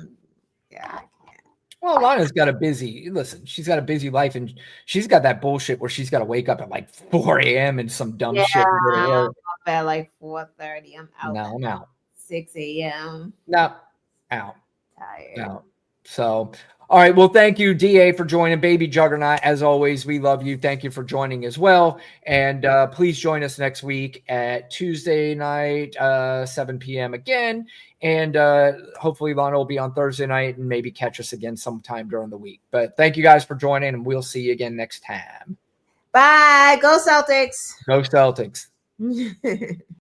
can't. Well, Lana's got a busy she's got a busy life, and she's got that bullshit where she's got to wake up at like 4 a.m. and some dumb shit. I'm up at like 4:30. I'm out. No, I'm out. 6 a.m. No, out. Tired. Out. So, all right. Well, thank you, DA, for joining. Baby Juggernaut, as always, we love you. Thank you for joining as well. And please join us next week at Tuesday night, 7 p.m. again. And hopefully Lana will be on Thursday night and maybe catch us again sometime during the week. But thank you guys for joining, and we'll see you again next time. Bye. Go Celtics. Go Celtics.